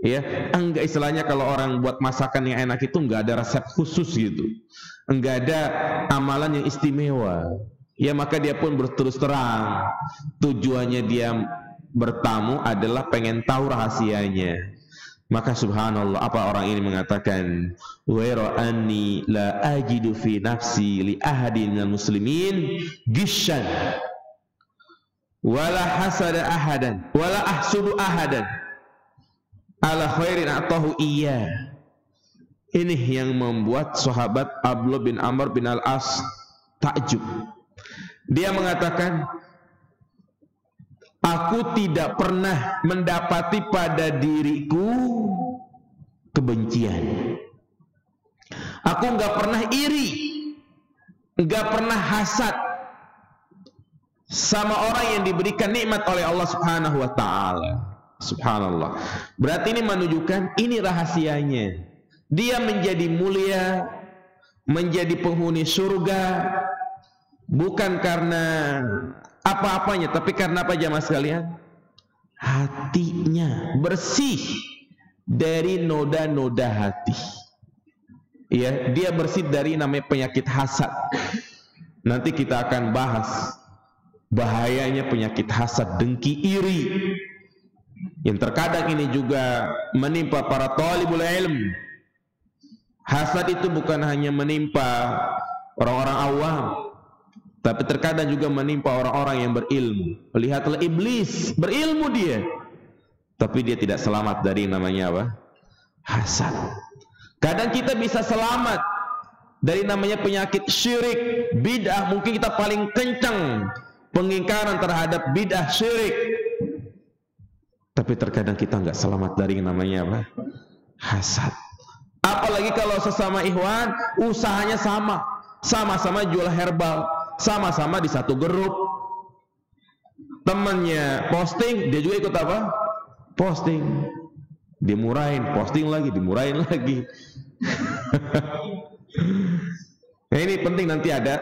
Ya, enggak, istilahnya kalau orang buat masakan yang enak itu enggak ada resep khusus gitu. Enggak ada amalan yang istimewa. Ya maka dia pun berterus terang tujuannya dia bertamu adalah pengen tahu rahasianya. Maka subhanallah, apa orang ini mengatakan, "Wa anni la ajidu fi nafsi li ahadin minal muslimin gishan wala hasada ahadan wala ahsudu ahadan ala khairin atahu iya." Ini yang membuat sahabat Abdullah bin Amr bin Al-As takjub. Dia mengatakan, aku tidak pernah mendapati pada diriku kebencian. Aku enggak pernah iri, enggak pernah hasad sama orang yang diberikan nikmat oleh Allah Subhanahu wa taala. Subhanallah. Berarti ini menunjukkan ini rahasianya. Dia menjadi mulia, menjadi penghuni surga bukan karena apa-apanya, tapi karena apa jamaah sekalian? Hatinya bersih dari noda-noda hati. Ya, dia bersih dari namanya penyakit hasad. Nanti kita akan bahas bahayanya penyakit hasad, dengki, iri, yang terkadang ini juga menimpa para talibul ilm. Hasad itu bukan hanya menimpa orang-orang awam, tapi terkadang juga menimpa orang-orang yang berilmu. Lihatlah iblis, berilmu dia, tapi dia tidak selamat dari namanya apa? Hasad. Kadang kita bisa selamat dari namanya penyakit syirik, bid'ah. Mungkin kita paling kencang pengingkaran terhadap bid'ah syirik, tapi terkadang kita nggak selamat dari namanya apa? Hasad. Apalagi kalau sesama ikhwan usahanya sama-sama jual herbal, sama-sama di satu grup. Temannya posting, dia juga ikut apa? Posting. Dimurahin, posting lagi, dimurahin lagi. Nah, ini penting, nanti ada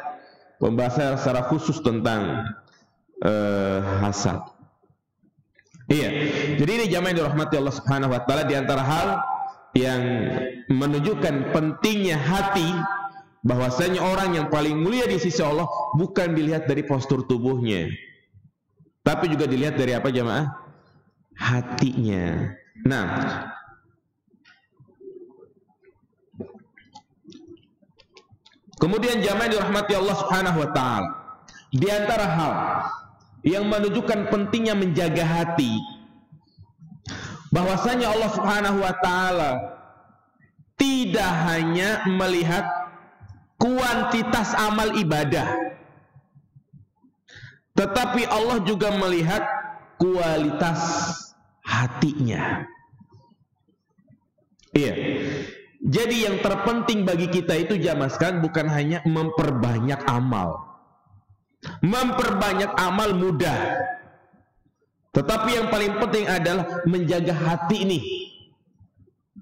pembahasan secara khusus tentang hasad. Iya. Jadi ini jamaah yang dirahmati Allah Subhanahu wa taala, di antara hal yang menunjukkan pentingnya hati, bahwasanya orang yang paling mulia di sisi Allah bukan dilihat dari postur tubuhnya, tapi juga dilihat dari apa jamaah? Hatinya. Nah, kemudian jamaah yang dirahmati Allah Subhanahu wa taala, di antara hal yang menunjukkan pentingnya menjaga hati, bahwasanya Allah Subhanahu wa taala tidak hanya melihat kuantitas amal ibadah, tetapi Allah juga melihat kualitas hatinya. Iya. Jadi yang terpenting bagi kita itu jamaah sekalian bukan hanya memperbanyak amal. Memperbanyak amal mudah, tetapi yang paling penting adalah menjaga hati ini.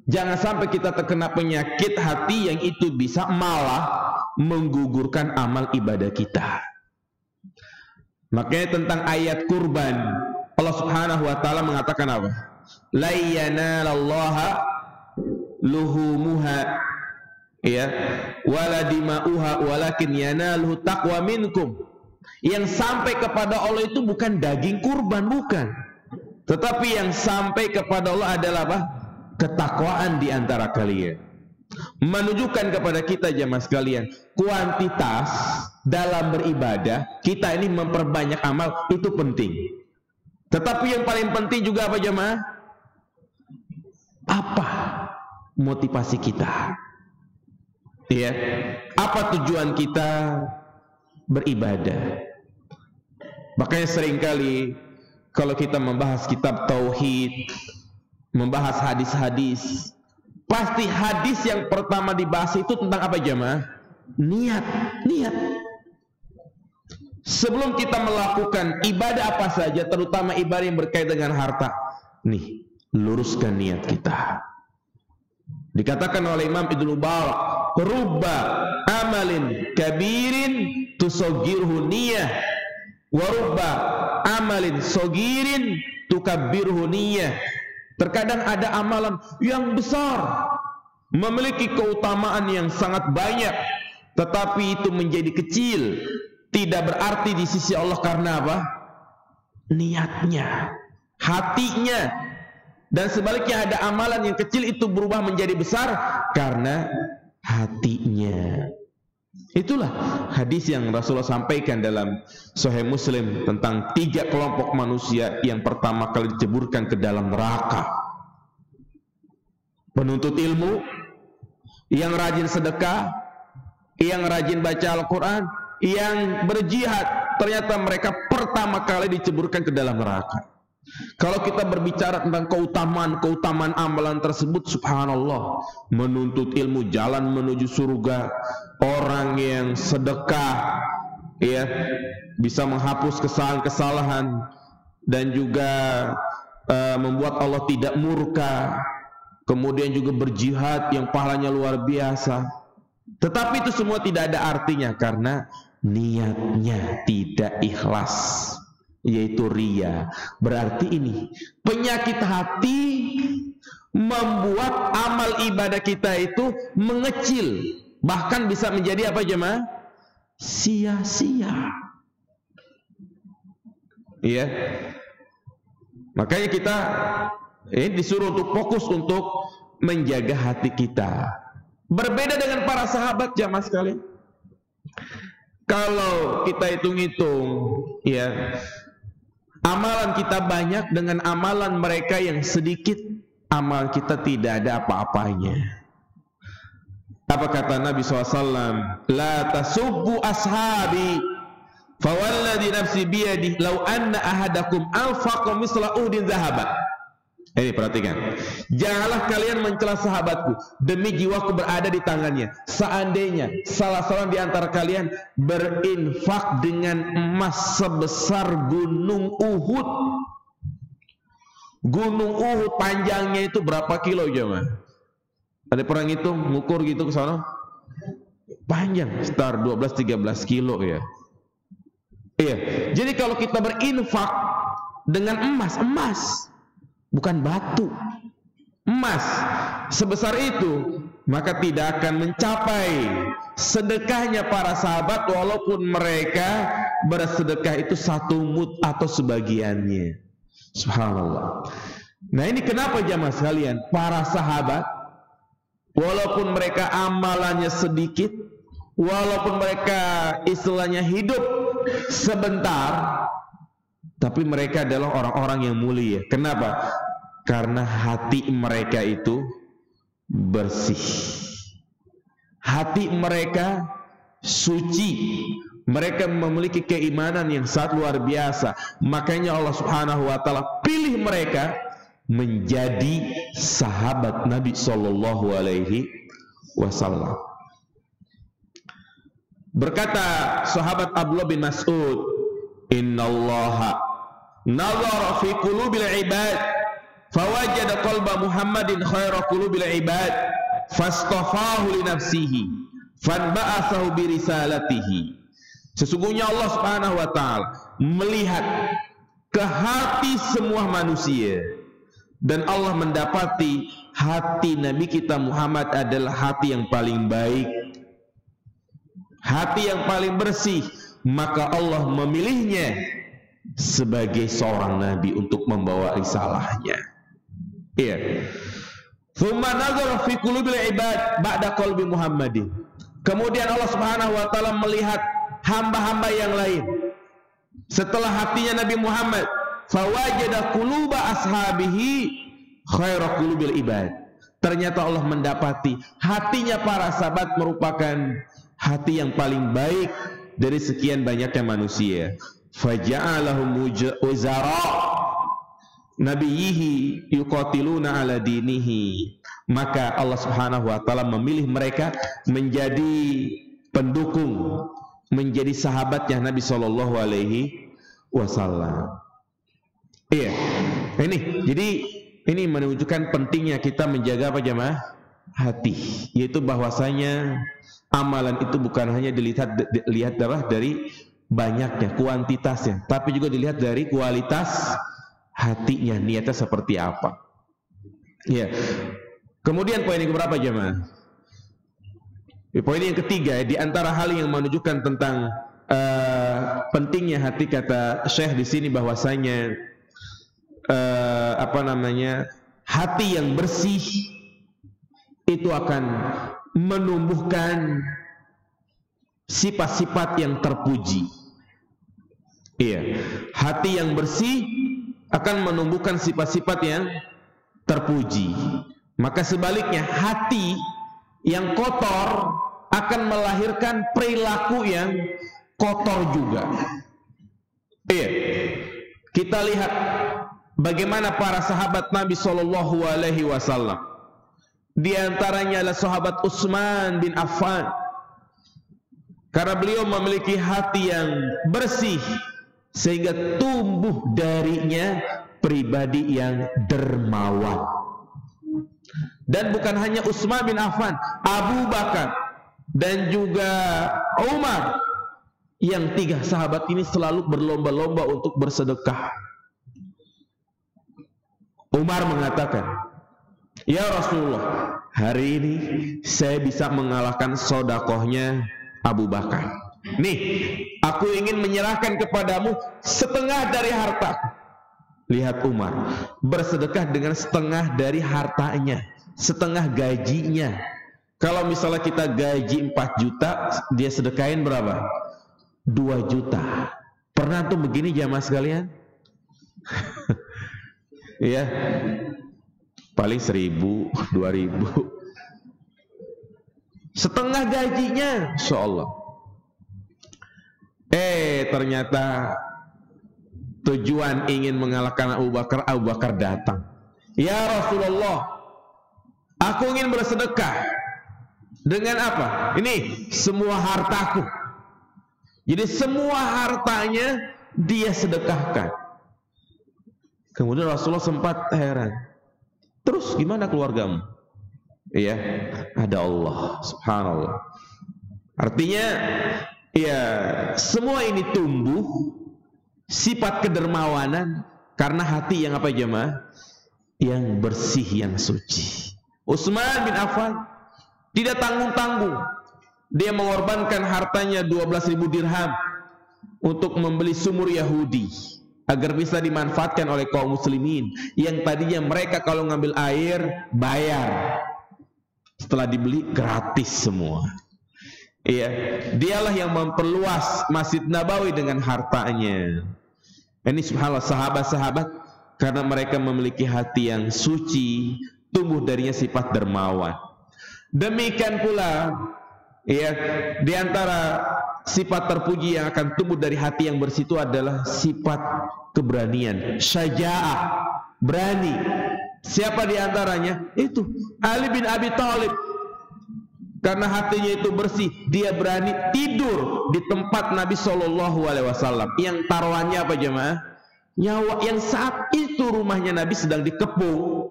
Jangan sampai kita terkena penyakit hati yang itu bisa malah menggugurkan amal ibadah kita. Makanya tentang ayat kurban, Allah Subhanahu wa taala mengatakan apa? La yanalallaha luhumuha ya wala dima'uha walakin yanaluhu taqwa minkum. Yang sampai kepada Allah itu bukan daging kurban, bukan, tetapi yang sampai kepada Allah adalah apa? Ketakwaan di antara kalian. Menunjukkan kepada kita jamaah sekalian, kuantitas dalam beribadah kita ini memperbanyak amal itu penting, tetapi yang paling penting juga apa jamaah? Apa motivasi kita? Ya, apa tujuan kita beribadah? Makanya seringkali kalau kita membahas kitab tauhid, membahas hadis-hadis, pasti hadis yang pertama dibahas itu tentang apa jamaah? Niat. sebelum kita melakukan ibadah apa saja, terutama ibadah yang berkaitan dengan harta, nih, luruskan niat kita. Dikatakan oleh Imam Ibnu Mubarak, rubba amalin kabirin tusogirhu niyah, wa rubba amalin sogirin tukabbirhu niyah. Terkadang ada amalan yang besar, memiliki keutamaan yang sangat banyak, tetapi itu menjadi kecil, tidak berarti di sisi Allah karena apa? Niatnya, hatinya. Dan sebaliknya ada amalan yang kecil itu berubah menjadi besar karena hatinya. Itulah hadis yang Rasulullah sampaikan dalam Sahih Muslim tentang 3 kelompok manusia yang pertama kali diceburkan ke dalam neraka. Penuntut ilmu, yang rajin sedekah, yang rajin baca Al-Quran, yang berjihad, ternyata mereka pertama kali diceburkan ke dalam neraka. Kalau kita berbicara tentang keutamaan amalan tersebut, subhanallah, menuntut ilmu, jalan menuju surga, orang yang sedekah, ya, bisa menghapus kesalahan-kesalahan dan juga membuat Allah tidak murka. Kemudian juga berjihad yang pahalanya luar biasa. Tetapi itu semua tidak ada artinya karena niatnya tidak ikhlas, yaitu riya. Berarti ini penyakit hati membuat amal ibadah kita itu mengecil, bahkan bisa menjadi apa jemaah? Sia-sia. Iya. Makanya kita disuruh untuk fokus untuk menjaga hati kita. Berbeda dengan para sahabat jamaah sekalian. Kalau kita hitung-hitung, ya, amalan kita banyak dengan amalan mereka yang sedikit, amal kita tidak ada apa-apanya. Apa kata Nabi SAW? La tasubbu ashabi, fawalladhi nafsi biyadih, law anna ahadakum anfaqa misla uhdin zahaba. Ini perhatikan, janganlah kalian mencela sahabatku, demi jiwaku berada di tangannya. Seandainya salah seorang di antara kalian berinfak dengan emas sebesar gunung Uhud. Gunung Uhud panjangnya itu berapa kilo jemaah? Ada pernah ngitung, ngukur gitu ke sana? Panjang, sekitar 12-13 kilo ya. Iya, jadi kalau kita berinfak dengan emas, bukan batu, emas sebesar itu, maka tidak akan mencapai sedekahnya para sahabat walaupun mereka bersedekah itu 1 mud atau sebagiannya. Subhanallah. Nah, ini kenapa jamaah sekalian, para sahabat walaupun mereka amalannya sedikit, walaupun mereka istilahnya hidup sebentar, tapi mereka adalah orang-orang yang mulia. Kenapa? Karena hati mereka itu bersih, hati mereka suci, mereka memiliki keimanan yang sangat luar biasa. Makanya Allah Subhanahu wa Ta'ala pilih mereka menjadi sahabat Nabi Sallallahu Alaihi Wasallam. Berkata sahabat Abdullah bin Mas'ud, Innallaha nazara fi qulubil ibad fawajada qalba Muhammadin khaira qulubil ibad fastafahu li nafsihi fanba'athahu bi risalatihi. Sesungguhnya Allah Subhanahu wa Ta'ala melihat ke hati semua manusia, dan Allah mendapati hati Nabi kita Muhammad adalah hati yang paling baik, hati yang paling bersih. Maka Allah memilihnya sebagai seorang nabi untuk membawa risalahnya. Iya. Tsumma nazara fi qulubil ibad ba'da qalbi Muhammadin. Kemudian Allah Subhanahu wa Ta'ala melihat hamba-hamba yang lain setelah hatinya Nabi Muhammad, fawajada quluba ashabihi khaira qulubil ibad. Ternyata Allah mendapati hatinya para sahabat merupakan hati yang paling baik dari sekian banyaknya manusia. Faja'alahum uzara nabiyhi yuqatiluna ala dinihi. Maka Allah Subhanahu wa Ta'ala memilih mereka menjadi pendukung, menjadi sahabatnya Nabi Shallallahu Alaihi Wasallam. Iya, jadi ini menunjukkan pentingnya kita menjaga apa jemaah? Hati, yaitu bahwasanya amalan itu bukan hanya dilihat dari banyaknya, kuantitasnya, tapi juga dilihat dari kualitas hatinya, niatnya seperti apa. Ya. Kemudian poin yang keberapa jemaah? Poin yang ketiga, di antara hal yang menunjukkan tentang pentingnya hati, kata Syekh di sini bahwasanya hati yang bersih itu akan menumbuhkan sifat-sifat yang terpuji. Iya, hati yang bersih akan menumbuhkan sifat-sifat yang terpuji. Maka sebaliknya, hati yang kotor akan melahirkan perilaku yang kotor juga. Iya, kita lihat bagaimana para sahabat Nabi Shallallahu Alaihi Wasallam. Di antaranya adalah sahabat Utsman bin Affan, karena beliau memiliki hati yang bersih sehingga tumbuh darinya pribadi yang dermawan. Dan bukan hanya Utsman bin Affan, Abu Bakar dan juga Umar, yang tiga sahabat ini selalu berlomba-lomba untuk bersedekah. Umar mengatakan, "Ya Rasulullah, hari ini saya bisa mengalahkan sodakohnya Abu Bakar. Nih, aku ingin menyerahkan kepadamu setengah dari harta." Lihat Umar, bersedekah dengan setengah dari hartanya, setengah gajinya. Kalau misalnya kita gaji 4 juta, dia sedekahin berapa? 2 juta. Pernah tuh begini jamaah sekalian? Ya, paling 1.000, 2.000, setengah gajinya, insyaallah. Ternyata tujuan ingin mengalahkan Abu Bakar datang. "Ya Rasulullah, aku ingin bersedekah dengan apa? Ini semua hartaku." Jadi semua hartanya dia sedekahkan. Kemudian Rasulullah sempat heran, "Terus gimana keluargamu?" Iya, ada Allah, subhanallah. Artinya, ya, semua ini tumbuh sifat kedermawanan karena hati yang apa jemaah? Yang bersih, yang suci. Utsman bin Affan tidak tanggung-tanggung, dia mengorbankan hartanya 12.000 dirham untuk membeli sumur Yahudi agar bisa dimanfaatkan oleh kaum muslimin yang tadinya mereka kalau ngambil air bayar, setelah dibeli gratis semua. Iya, dialah yang memperluas Masjid Nabawi dengan hartanya. Ini subhanallah, sahabat-sahabat karena mereka memiliki hati yang suci, tumbuh darinya sifat dermawan. Demikian pula, ya, di antara sifat terpuji yang akan tumbuh dari hati yang bersih itu adalah sifat keberanian, syaja'ah, berani. Siapa di antaranya? Itu Ali bin Abi Thalib. Karena hatinya itu bersih, dia berani tidur di tempat Nabi Shallallahu Alaihi Wasallam. Yang taruhannya apa jemaah? Nyawa, yang saat itu rumahnya Nabi sedang dikepung.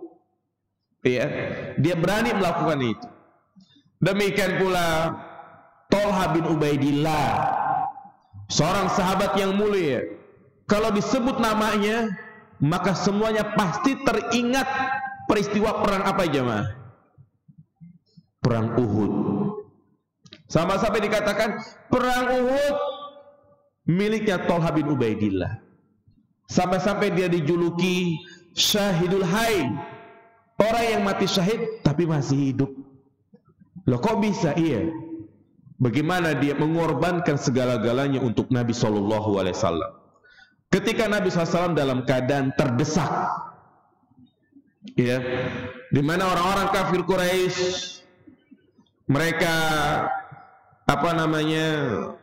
Ya, dia berani melakukan itu. Demikian pula Thalha bin Ubaidillah, seorang sahabat yang mulia. Kalau disebut namanya, maka semuanya pasti teringat peristiwa perang apa jemaah? Perang Uhud. Sampai dikatakan perang Uhud miliknya Thalha bin Ubaidillah. Sampai dia dijuluki Syahidul Hayy, orang yang mati syahid tapi masih hidup. Loh kok bisa? Iya. Bagaimana dia mengorbankan segala-galanya untuk Nabi Shallallahu Alaihi Wasallam. Ketika Nabi SAW dalam keadaan terdesak, ya, di mana orang-orang kafir Quraisy mereka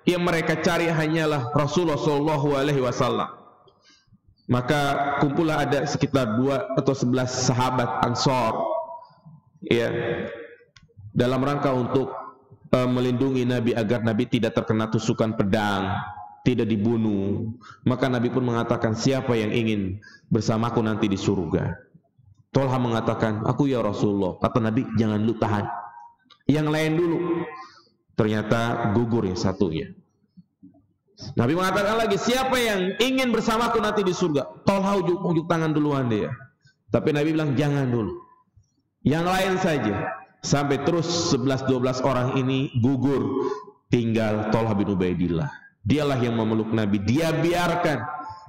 yang mereka cari hanyalah Rasulullah Shallallahu Alaihi Wasallam. Maka kumpullah ada sekitar 2 atau 11 sahabat Ansor, ya, dalam rangka untuk melindungi Nabi agar Nabi tidak terkena tusukan pedang, tidak dibunuh. Maka Nabi pun mengatakan, siapa yang ingin bersamaku nanti di surga? Tolha mengatakan, aku ya Rasulullah. Kata Nabi, jangan lu tahan, yang lain dulu. Ternyata gugur yang satunya. Nabi mengatakan lagi, siapa yang ingin bersamaku nanti di surga? Tolha ujuk tangan duluan dia. Tapi Nabi bilang, jangan dulu, yang lain saja. Sampai terus 11-12 orang ini gugur, tinggal Tolha bin Ubaidillah. Dialah yang memeluk Nabi. Dia biarkan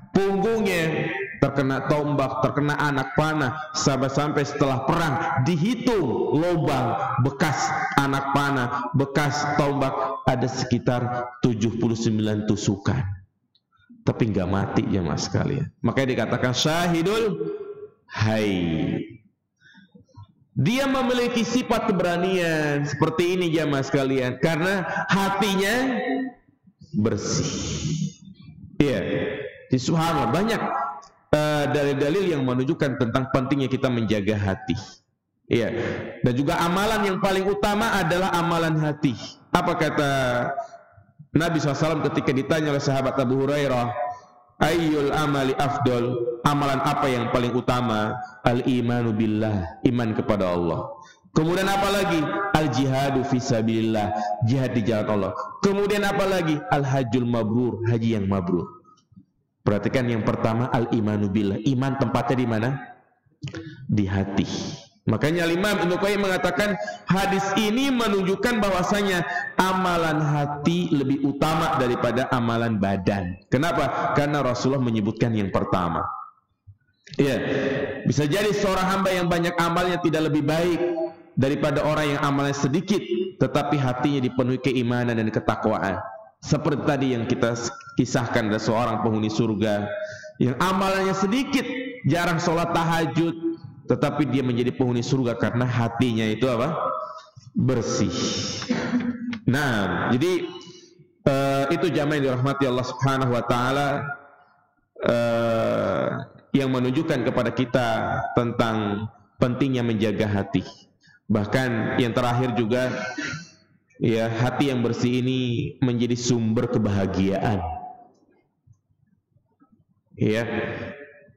punggungnya terkena tombak, terkena anak panah, sampai setelah perang dihitung lubang bekas anak panah, bekas tombak, ada sekitar 79 tusukan. Tapi nggak mati jemaah sekalian. Makanya dikatakan syahidul hayy. Dia memiliki sifat keberanian seperti ini jemaah sekalian, karena hatinya bersih. Iya, di subhanallah banyak dalil-dalil yang menunjukkan tentang pentingnya kita menjaga hati. Iya. Dan juga amalan yang paling utama adalah amalan hati. Apa kata Nabi SAW ketika ditanya oleh sahabat Abu Hurairah, ayyul amali afdol? Amalan apa yang paling utama? Al-imanu billah, iman kepada Allah. Kemudian apa lagi? Al-jihadu fisabilillah, jihad di jalan Allah. Kemudian apa lagi? Al-hajjul mabrur, haji yang mabrur. Perhatikan yang pertama, al-imanu billah. Iman tempatnya di mana? Di hati. Makanya Imam Ibnu Qayyim mengatakan hadis ini menunjukkan bahwasanya amalan hati lebih utama daripada amalan badan. Kenapa? Karena Rasulullah menyebutkan yang pertama. Ya, bisa jadi seorang hamba yang banyak amalnya tidak lebih baik daripada orang yang amalnya sedikit tetapi hatinya dipenuhi keimanan dan ketakwaan. Seperti tadi yang kita kisahkan, ada seorang penghuni surga yang amalannya sedikit, jarang sholat tahajud, tetapi dia menjadi penghuni surga karena hatinya itu apa? Bersih. Nah, jadi itu jamaah yang dirahmati Allah Subhanahu wa taala, yang menunjukkan kepada kita tentang pentingnya menjaga hati. Bahkan yang terakhir juga, ya, hati yang bersih ini menjadi sumber kebahagiaan. Ya,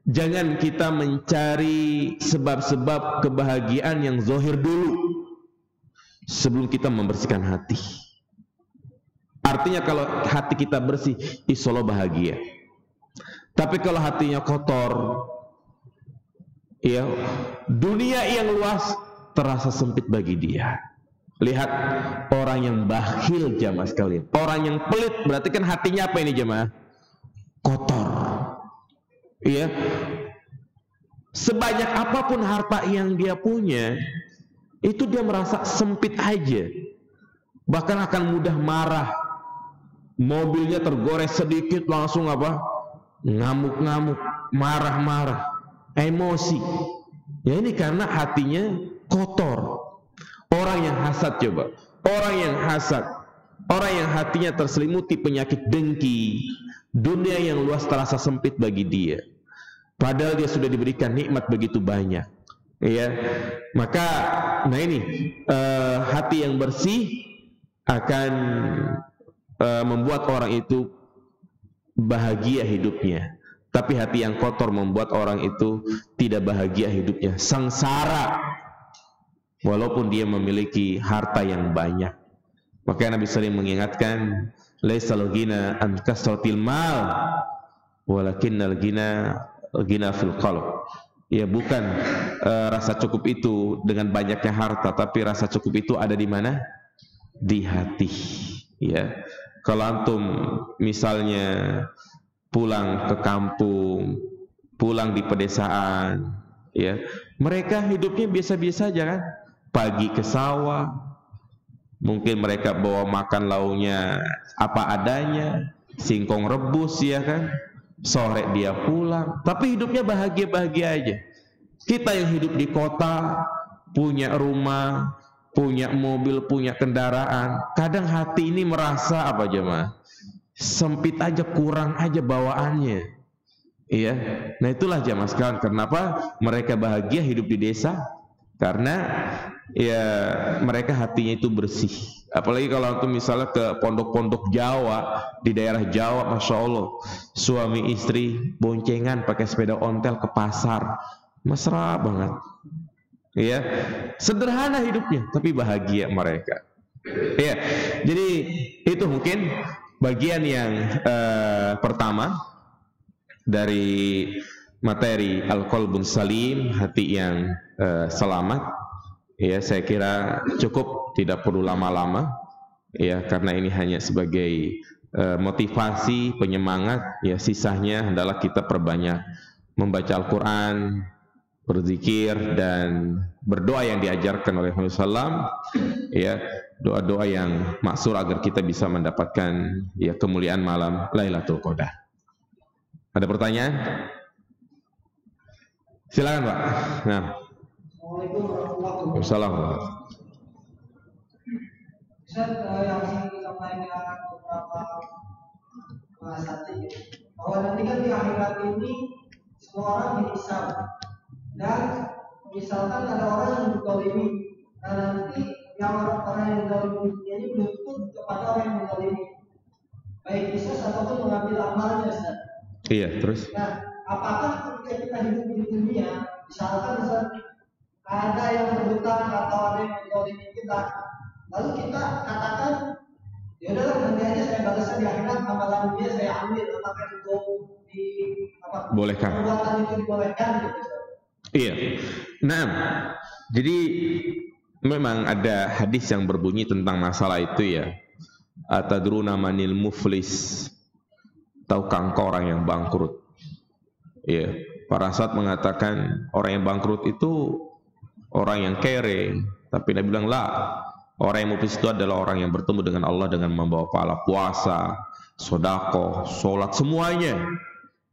jangan kita mencari sebab-sebab kebahagiaan yang zahir dulu sebelum kita membersihkan hati. Artinya kalau hati kita bersih, insyaallah bahagia. Tapi kalau hatinya kotor, ya, dunia yang luas terasa sempit bagi dia. Lihat orang yang bakhil jamaah sekalian, orang yang pelit, berarti kan hatinya apa ini jamaah? Kotor. Iya. Sebanyak apapun harta yang dia punya, itu dia merasa sempit aja. Bahkan akan mudah marah. Mobilnya tergores sedikit langsung apa? Ngamuk-ngamuk, marah-marah, emosi. Ya, ini karena hatinya kotor. Orang yang hasad, coba, orang yang hasad, orang yang hatinya terselimuti penyakit dengki, dunia yang luas terasa sempit bagi dia, padahal dia sudah diberikan nikmat begitu banyak. Ya, maka nah ini hati yang bersih akan membuat orang itu bahagia hidupnya. Tapi hati yang kotor membuat orang itu tidak bahagia hidupnya, sengsara walaupun dia memiliki harta yang banyak. Maka Nabi sering mengingatkan, laisal ghina an kasratil mal walakinnal ghina fil qalb. Ya, bukan rasa cukup itu dengan banyaknya harta, tapi rasa cukup itu ada di mana? Di hati. Ya, kalau antum misalnya pulang ke kampung, pulang di pedesaan, ya, mereka hidupnya biasa-biasa aja kan. Pagi ke sawah, mungkin mereka bawa makan lauknya apa adanya, singkong rebus, ya kan. Sore dia pulang, tapi hidupnya bahagia-bahagia aja. Kita yang hidup di kota, punya rumah, punya mobil, punya kendaraan, kadang hati ini merasa apa jemaah? Sempit aja, kurang aja bawaannya. Iya. Nah, itulah jemaah sekalian, kenapa mereka bahagia hidup di desa, Karena ya mereka hatinya itu bersih. Apalagi kalau itu misalnya ke pondok-pondok Jawa, di daerah Jawa, Masya Allah, suami istri boncengan pakai sepeda ontel ke pasar, mesra banget. Ya, sederhana hidupnya, tapi bahagia mereka. Ya, jadi itu mungkin bagian yang pertama dari materi al-qalbun salim, hati yang selamat. Ya, saya kira cukup, tidak perlu lama-lama. Ya, karena ini hanya sebagai motivasi, penyemangat. Ya, sisanya adalah kita perbanyak membaca Al-Quran, berzikir dan berdoa yang diajarkan oleh Rasulullah SAW. Ya, doa-doa yang maksur agar kita bisa mendapatkan ya kemuliaan malam Lailatul Qadar. Ada pertanyaan? Silakan Pak. Nah. Assalamualaikum. Ustaz, yang disampaikan beberapa bahasa bahwa nanti kan di akhirat ini semua orang dihisab, dan misalkan ada orang yang dizalimi, dan nanti yang orang yang dizalimi ini menuntut kepada orang yang dizalimi, baik qisas ataupun mengambil amalnya, Ustaz. Iya, terus? Nah, apakah ketika kita hidup di dunia, misalkan Ustaz, ada yang berhutang atau ada yang menzalimi kita, lalu kita katakan, ya udahlah nanti aja saya balasnya di akhirat, amalan dia saya ambil, apakah itu bolehkan? Perbuatan itu dibolehkan gitu. Iya. Nah, jadi memang ada hadis yang berbunyi tentang masalah itu ya. Atadruna manil muflis? Tahukah engkau orang yang bangkrut? Iya. Para sahabat mengatakan orang yang bangkrut itu orang yang kere, tapi Nabi bilang lah, orang yang muflis itu adalah orang yang bertemu dengan Allah dengan membawa pahala puasa, sedekah, sholat, semuanya.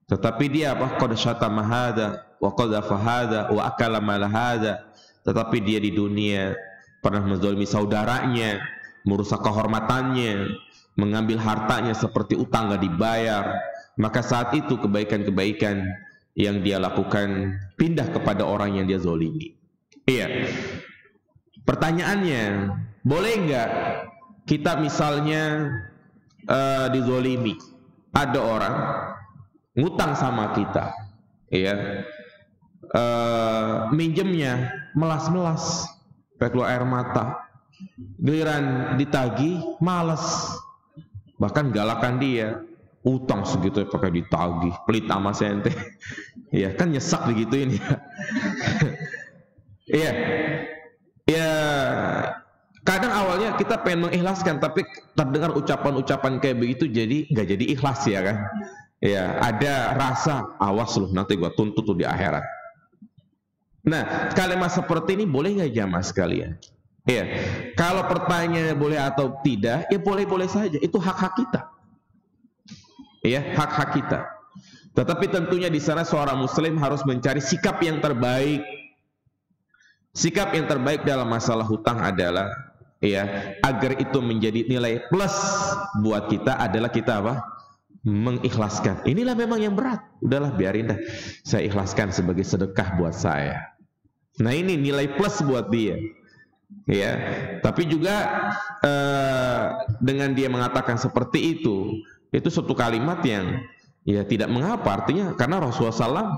Tetapi dia apa? Qad syatama hadza wa qadhafa hadza wa akala mal hadza. Tetapi dia di dunia pernah menzalimi saudaranya, merusak kehormatannya, mengambil hartanya seperti utang enggak dibayar. Maka saat itu kebaikan-kebaikan yang dia lakukan pindah kepada orang yang dia zalimi. Iya. Pertanyaannya, boleh enggak kita misalnya dizalimi, ada orang ngutang sama kita, ya, minjemnya melas-melas, sampai keluar air mata, giliran ditagih malas, bahkan galakan dia, utang segitu pakai ditagih, pelit sama sente, ya kan nyesek begituin ya. Iya, ya kadang awalnya kita pengen mengikhlaskan, tapi terdengar ucapan-ucapan kayak begitu jadi nggak jadi ikhlas ya kan? Ya ada rasa awas loh nanti gua tuntut tuh di akhirat. Nah kalimat seperti ini boleh nggak jamaah sekalian? Ya kalau pertanyaannya boleh atau tidak, ya boleh-boleh saja. Itu hak-hak kita. Ya hak-hak kita. Tetapi tentunya di sana seorang muslim harus mencari sikap yang terbaik. Sikap yang terbaik dalam masalah hutang adalah ya agar itu menjadi nilai plus buat kita adalah kita apa? Mengikhlaskan. Inilah memang yang berat. Udahlah biarin dah. Saya ikhlaskan sebagai sedekah buat saya. Nah ini nilai plus buat dia. Ya. Tapi juga dengan dia mengatakan seperti itu suatu kalimat yang ya tidak mengapa. Artinya karena Rasulullah SAW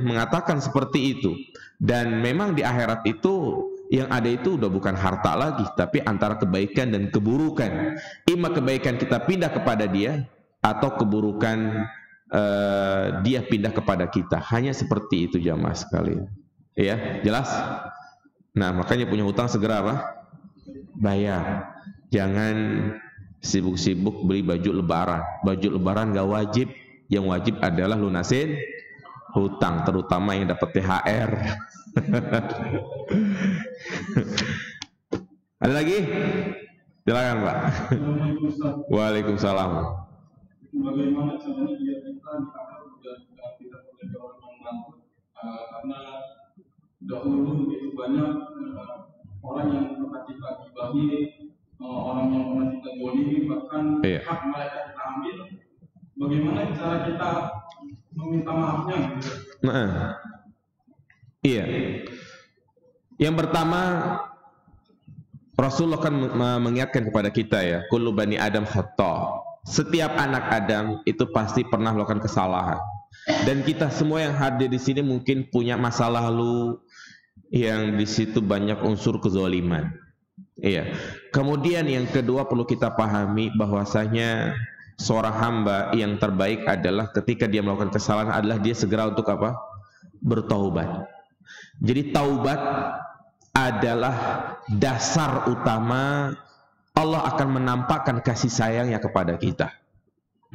mengatakan seperti itu, dan memang di akhirat itu yang ada itu udah bukan harta lagi, tapi antara kebaikan dan keburukan. Ima kebaikan kita pindah kepada dia, atau keburukan dia pindah kepada kita. Hanya seperti itu jamaah sekalian. Ya, jelas? Nah, makanya punya hutang segera apa? Bayar. Jangan sibuk-sibuk beli baju lebaran. Baju lebaran gak wajib. Yang wajib adalah lunasin hutang, terutama yang dapat THR. Ada lagi? Silakan Pak. Waalaikumsalam. Bagaimana caranya biar kita tidak menjadi orang yang bangkrut? Karena dahulu begitu banyak orang yang pernah kita gibahi, orang yang pernah kita zalimi, bahkan hak mereka kita ambil. Bagaimana cara kita meminta maafnya? Iya. Yang pertama, Rasulullah kan mengingatkan kepada kita ya, kullu bani Adam khata'. Setiap anak Adam itu pasti pernah melakukan kesalahan. Dan kita semua yang hadir di sini mungkin punya masa lalu yang di situ banyak unsur kezaliman. Iya. Kemudian yang kedua perlu kita pahami bahwasanya seorang hamba yang terbaik adalah ketika dia melakukan kesalahan adalah dia segera untuk apa? Bertaubat. Jadi taubat adalah dasar utama Allah akan menampakkan kasih sayangnya kepada kita.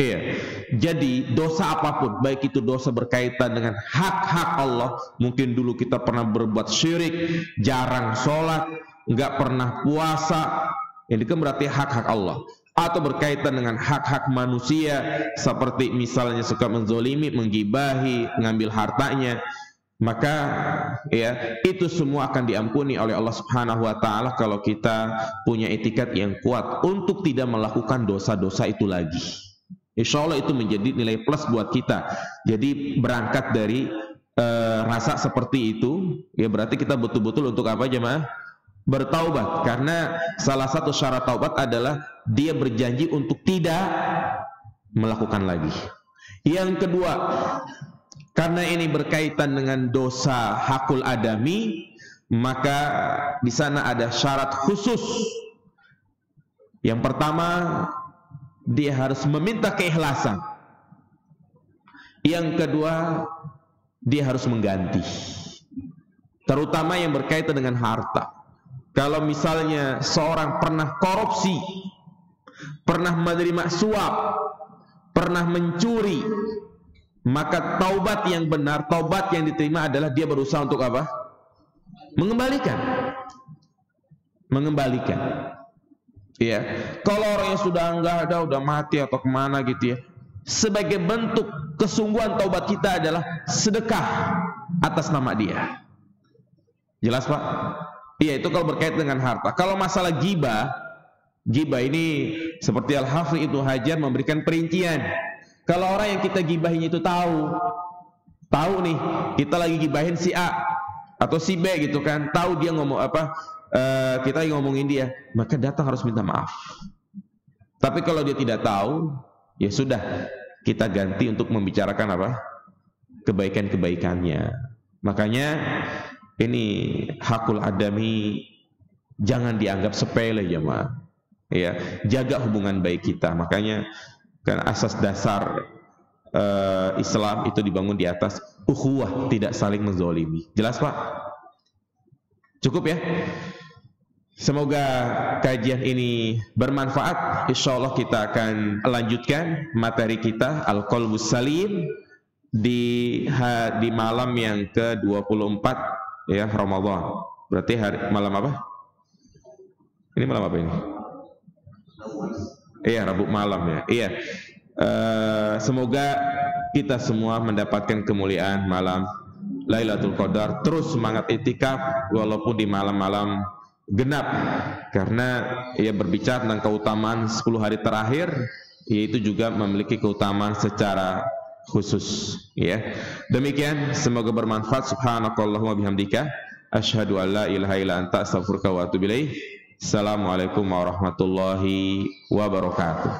Iya. Jadi dosa apapun, baik itu dosa berkaitan dengan hak-hak Allah, mungkin dulu kita pernah berbuat syirik, jarang sholat, nggak pernah puasa, ini kan berarti hak-hak Allah. Atau berkaitan dengan hak-hak manusia, seperti misalnya suka menzolimi, menggibahi, mengambil hartanya, maka ya itu semua akan diampuni oleh Allah Subhanahu wa taala kalau kita punya etikat yang kuat untuk tidak melakukan dosa-dosa itu lagi. Insya Allah itu menjadi nilai plus buat kita. Jadi berangkat dari rasa seperti itu, ya berarti kita betul-betul untuk apa jemaah? Bertaubat. Karena salah satu syarat taubat adalah dia berjanji untuk tidak melakukan lagi. Yang kedua, karena ini berkaitan dengan dosa hakul adami, maka di sana ada syarat khusus. Yang pertama, dia harus meminta keikhlasan. Yang kedua, dia harus mengganti. Terutama yang berkaitan dengan harta. Kalau misalnya seorang pernah korupsi, pernah menerima suap, pernah mencuri, maka taubat yang benar, taubat yang diterima adalah dia berusaha untuk apa? Mengembalikan. Ya. Kalau orang yang sudah enggak ada, udah mati atau kemana gitu ya, sebagai bentuk kesungguhan taubat kita adalah sedekah atas nama dia. Jelas Pak? Iya, itu kalau berkait dengan harta. Kalau masalah ghibah ini seperti Al-Hafidz Ibnu Hajar memberikan perincian. Kalau orang yang kita gibahin itu tahu nih kita lagi gibahin si A atau si B gitu kan, tahu dia ngomong apa, kita lagi ngomongin dia, maka datang harus minta maaf. Tapi kalau dia tidak tahu, ya sudah, kita ganti untuk membicarakan apa? Kebaikan-kebaikannya. Makanya ini hakul adami jangan dianggap sepele jemaah. Ya, jaga hubungan baik kita. Makanya kan asas dasar Islam itu dibangun di atas ukhuwah, tidak saling menzolimi. Jelas Pak? Cukup ya? Semoga kajian ini bermanfaat. Insya Allah kita akan lanjutkan materi kita Al-Qalbus Salim di malam yang ke-24 ya Ramadan. Berarti malam apa? Ini malam apa ini? Iya, Rabu malam ya. Iya. Semoga kita semua mendapatkan kemuliaan malam Lailatul Qadar. Terus semangat itikaf walaupun di malam-malam genap, karena ia berbicara tentang keutamaan 10 hari terakhir, yaitu juga memiliki keutamaan secara khusus ya. Demikian, semoga bermanfaat. Subhanakallahumma bihamdika asyhadu an la ilaha illa anta astaghfiruka wa atubu ilaik. Assalamualaikum warahmatullahi wabarakatuh.